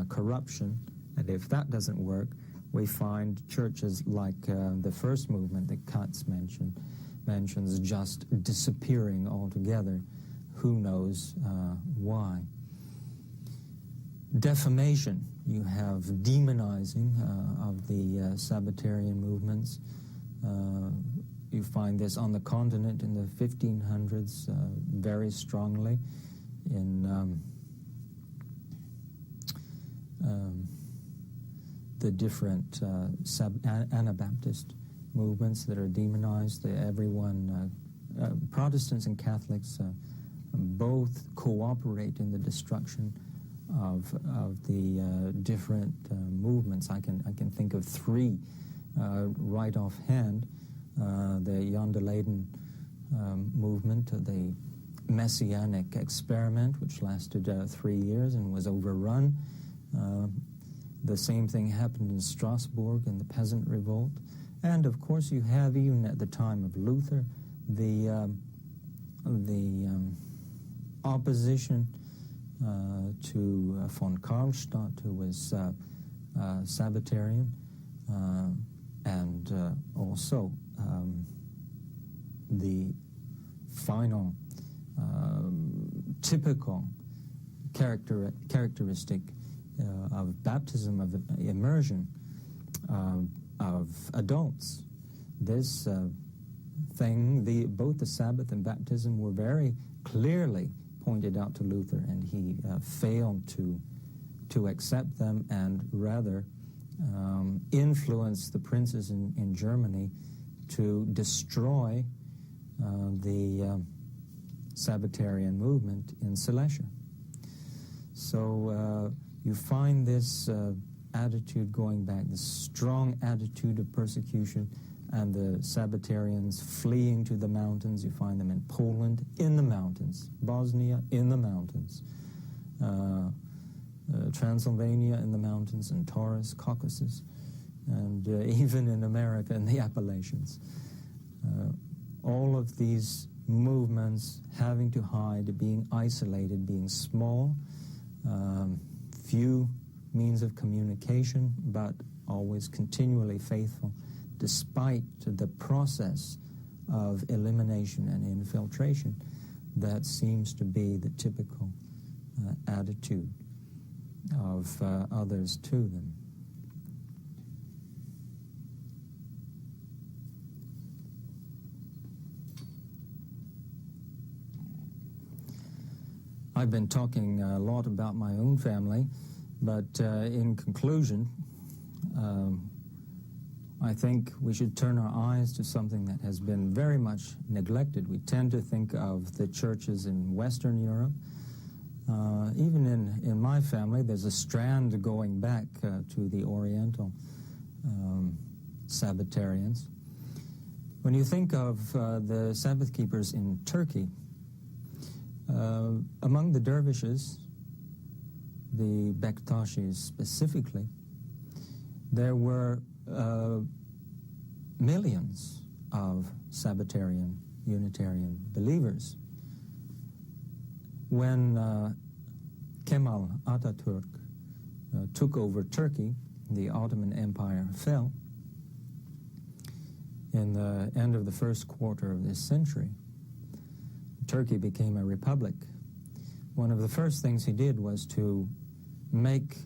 corruption, and if that doesn't work, we find churches like the first movement that Katz mentions just disappearing altogether. Who knows why? Defamation. You have demonizing of the Sabbatarian movements. You find this on the continent in the 1500s very strongly in the different Anabaptist movements that are demonized. Everyone, Protestants and Catholics, both cooperate in the destruction of the different movements. I can think of three right offhand: the Jan de Leyden movement, the Messianic Experiment, which lasted 3 years and was overrun. The same thing happened in Strasbourg in the Peasant Revolt, and of course you have, even at the time of Luther, the opposition to von Karlstadt, who was Sabbatarian, and also the final typical characteristic of baptism, of immersion, of adults. This thing, both the Sabbath and baptism were very clearly pointed out to Luther, and he failed to accept them, and rather influenced the princes in Germany to destroy the Sabbatarian movement in Silesia. So you find this attitude going back, this strong attitude of persecution, and the Sabbatarians fleeing to the mountains. You find them in Poland, in the mountains, Bosnia, in the mountains, Transylvania, in the mountains, and Taurus, Caucasus, and even in America, in the Appalachians. All of these movements having to hide, being isolated, being small, few means of communication, but always continually faithful, despite the process of elimination and infiltration that seems to be the typical attitude of others to them. I've been talking a lot about my own family, but in conclusion, I think we should turn our eyes to something that has been very much neglected. We tend to think of the churches in Western Europe. Even in my family, there's a strand going back to the Oriental Sabbatarians. When you think of the Sabbath keepers in Turkey, among the dervishes, the Bektashis specifically, there were millions of Sabbatarian, Unitarian believers. When Kemal Atatürk took over Turkey, the Ottoman Empire fell in the end of the first quarter of this century. Turkey became a republic. One of the first things he did was to make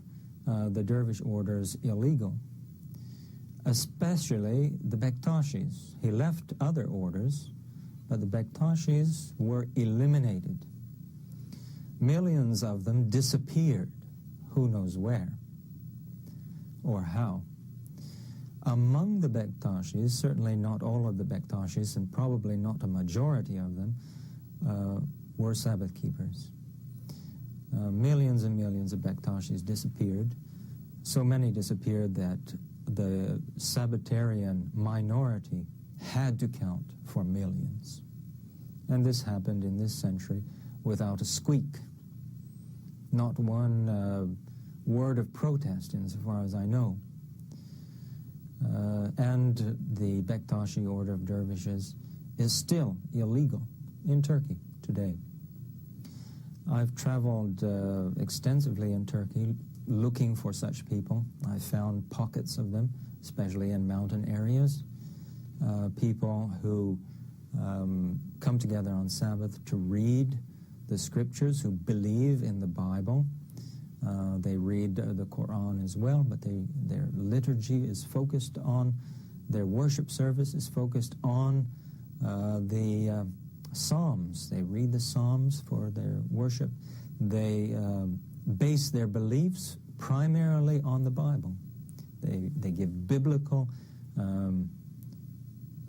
the dervish orders illegal, especially the Bektashis. He left other orders, but the Bektashis were eliminated. Millions of them disappeared, who knows where or how. Among the Bektashis, certainly not all of the Bektashis, and probably not a majority of them, were Sabbath keepers. Millions and millions of Bektashis disappeared. So many disappeared that the Sabbatarian minority had to count for millions. And this happened in this century without a squeak. Not one word of protest, insofar as I know. And the Bektashi order of dervishes is still illegal in Turkey today. I've traveled extensively in Turkey looking for such people. I found pockets of them, especially in mountain areas. People who come together on Sabbath to read the scriptures, who believe in the Bible. They read the Quran as well, but their liturgy is focused on, their worship service is focused on the Psalms. They read the Psalms for their worship. They base their beliefs primarily on the Bible. They give biblical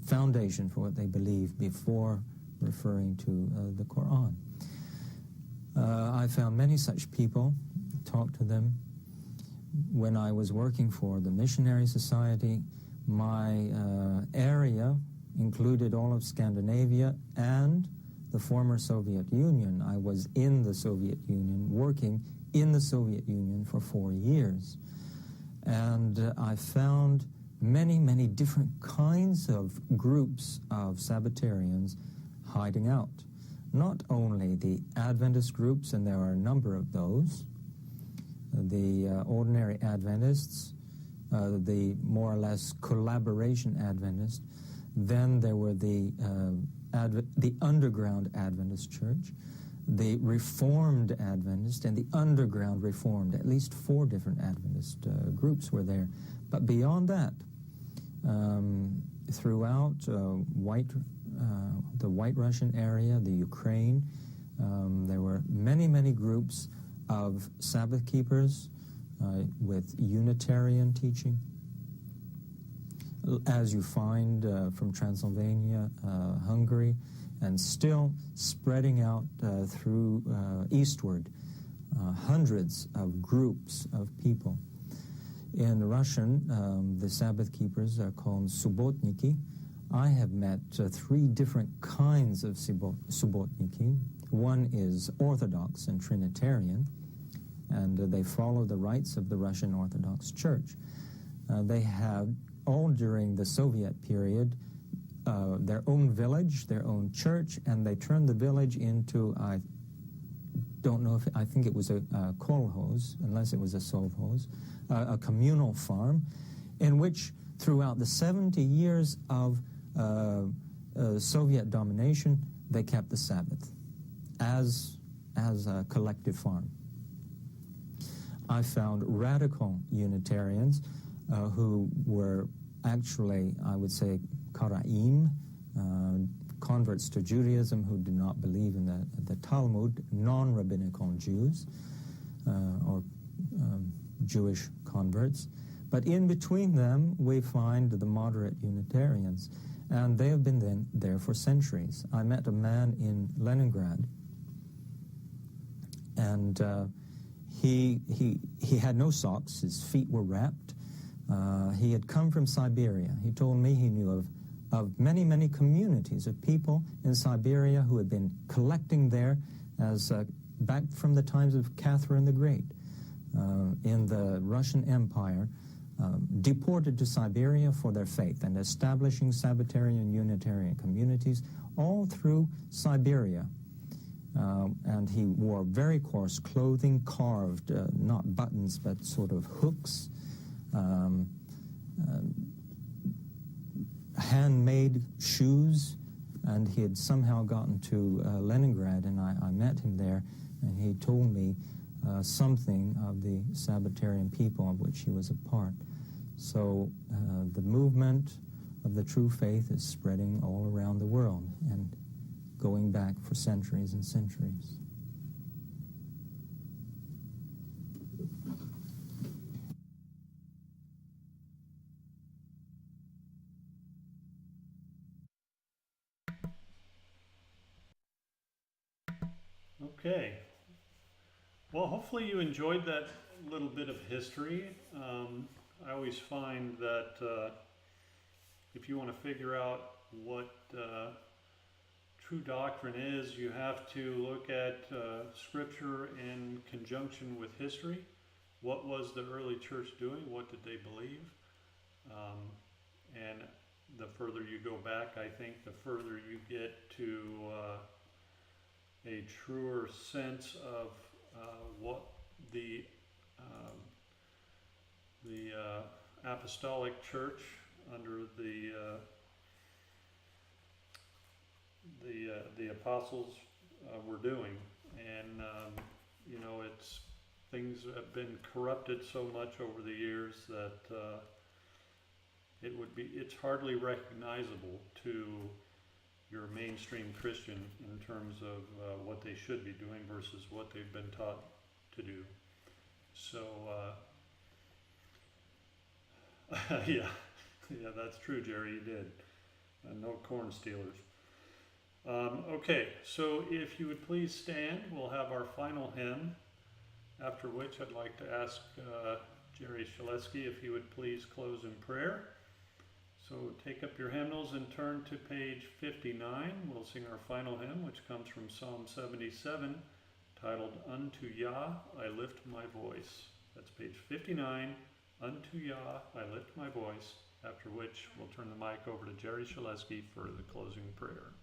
foundation for what they believe before referring to the Quran. I found many such people, talked to them. When I was working for the Missionary Society, my area included all of Scandinavia and the former Soviet Union. I was in the Soviet Union, working in the Soviet Union for 4 years. And I found many, many different kinds of groups of Sabbatarians hiding out. Not only the Adventist groups, and there are a number of those, the ordinary Adventists, the more or less collaboration Adventists. Then there were the underground Adventist church. the Reformed Adventist and the underground Reformed. At least 4 different Adventist groups were there. But beyond that, throughout the White Russian area, the Ukraine, there were many, many groups of Sabbath keepers with Unitarian teaching, as you find from Transylvania, Hungary, and still spreading out through eastward, hundreds of groups of people. In Russian, the Sabbath keepers are called subotniki. I have met 3 different kinds of subotniki. One is Orthodox and Trinitarian, and they follow the rites of the Russian Orthodox Church. They had, all during the Soviet period, their own village, their own church, and they turned the village into, I think it was a kolkhoz, unless it was a sovkhoz, a communal farm, in which throughout the 70 years of Soviet domination, they kept the Sabbath as a collective farm. I found radical Unitarians who were actually, I would say, Karaim, converts to Judaism who do not believe in the Talmud, non-rabbinical Jews or Jewish converts. But in between them, we find the moderate Unitarians, and they have been there for centuries. I met a man in Leningrad, and he had no socks. His feet were wrapped. He had come from Siberia. He told me he knew of many, many communities of people in Siberia who had been collecting there as back from the times of Catherine the Great in the Russian Empire, deported to Siberia for their faith and establishing Sabbatarian Unitarian communities all through Siberia. And he wore very coarse clothing, carved, not buttons, but sort of hooks, handmade shoes, and he had somehow gotten to Leningrad, and I met him there, and he told me something of the Sabbatarian people of which he was a part. So the movement of the true faith is spreading all around the world and going back for centuries and centuries. Okay. Well, hopefully you enjoyed that little bit of history. I always find that if you want to figure out what true doctrine is, you have to look at Scripture in conjunction with history. What was the early church doing? What did they believe? And the further you go back, I think the further you get to a truer sense of what the apostolic church under the apostles were doing. And you know, things have been corrupted so much over the years that it's hardly recognizable to your mainstream Christian in terms of what they should be doing versus what they've been taught to do. So yeah, that's true, Jerry, you did. No corn stealers. Okay, so if you would please stand, we'll have our final hymn, after which I'd like to ask Jerry Shaletsky if he would please close in prayer. So take up your hymnals and turn to page 59. We'll sing our final hymn, which comes from Psalm 77, titled, Unto Yah I Lift My Voice. That's page 59, Unto Yah I Lift My Voice, after which we'll turn the mic over to Jerry Shaletsky for the closing prayer.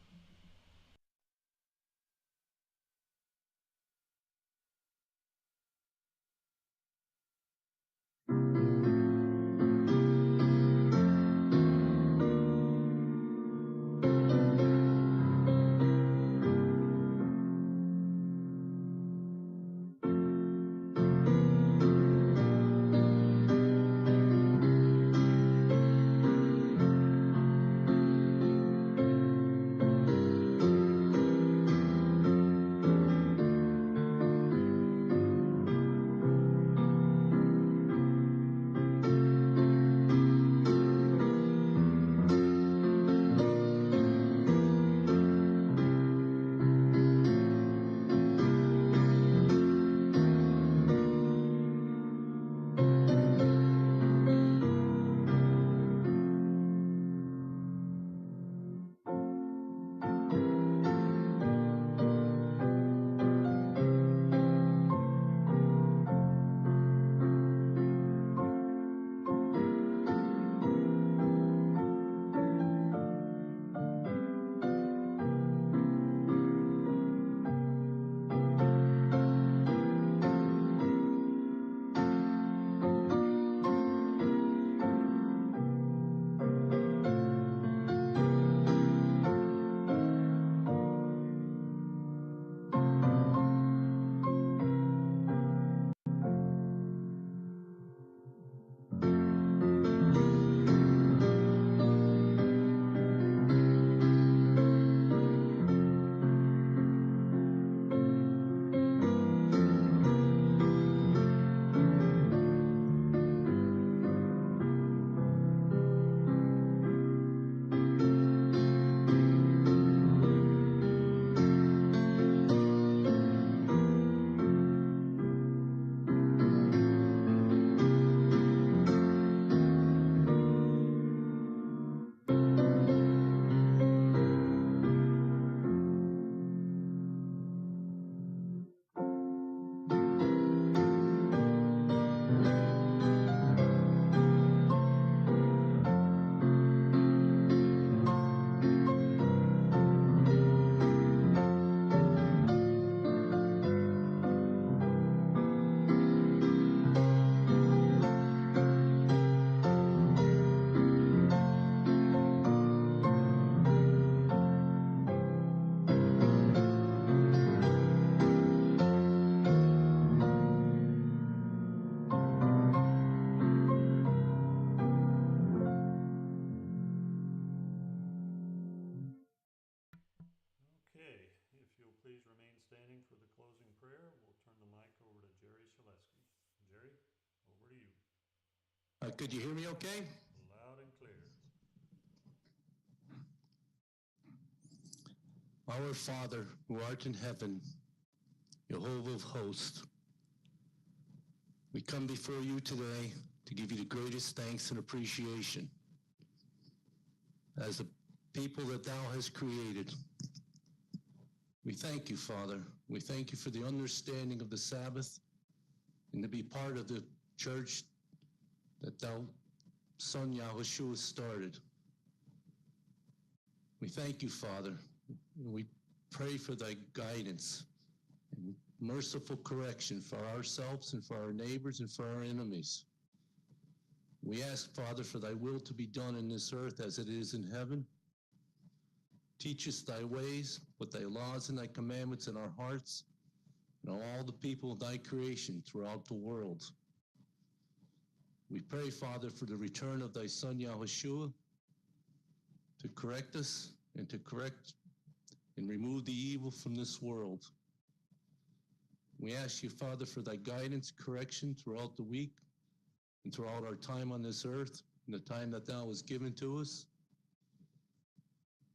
for the closing prayer, we'll turn the mic over to Jerry Shaleski. Jerry, over to you. Could you hear me okay? Loud and clear. Our Father, who art in heaven, Jehovah of hosts, we come before you today to give you the greatest thanks and appreciation. As the people that thou hast created, we thank you, Father. We thank you for the understanding of the Sabbath and to be part of the church that thou, Son Yahushua, started. We thank you, Father. We pray for thy guidance and merciful correction for ourselves and for our neighbors and for our enemies. We ask, Father, for thy will to be done in this earth as it is in heaven. Teach us thy ways, put thy laws and thy commandments in our hearts, and all the people of thy creation throughout the world. We pray, Father, for the return of thy Son, Yahushua, to correct us and to correct and remove the evil from this world. We ask you, Father, for thy guidance, correction throughout the week and throughout our time on this earth and the time that thou hast given to us.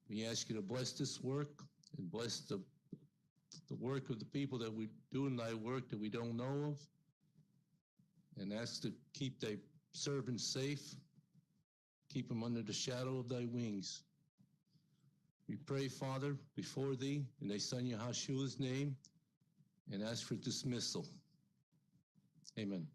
We ask you to bless this work and bless the work of the people that we do in thy work that we don't know of, and ask to keep thy servants safe, keep them under the shadow of thy wings. We pray, Father, before thee in thy Son Yahushua's name, and ask for dismissal. Amen.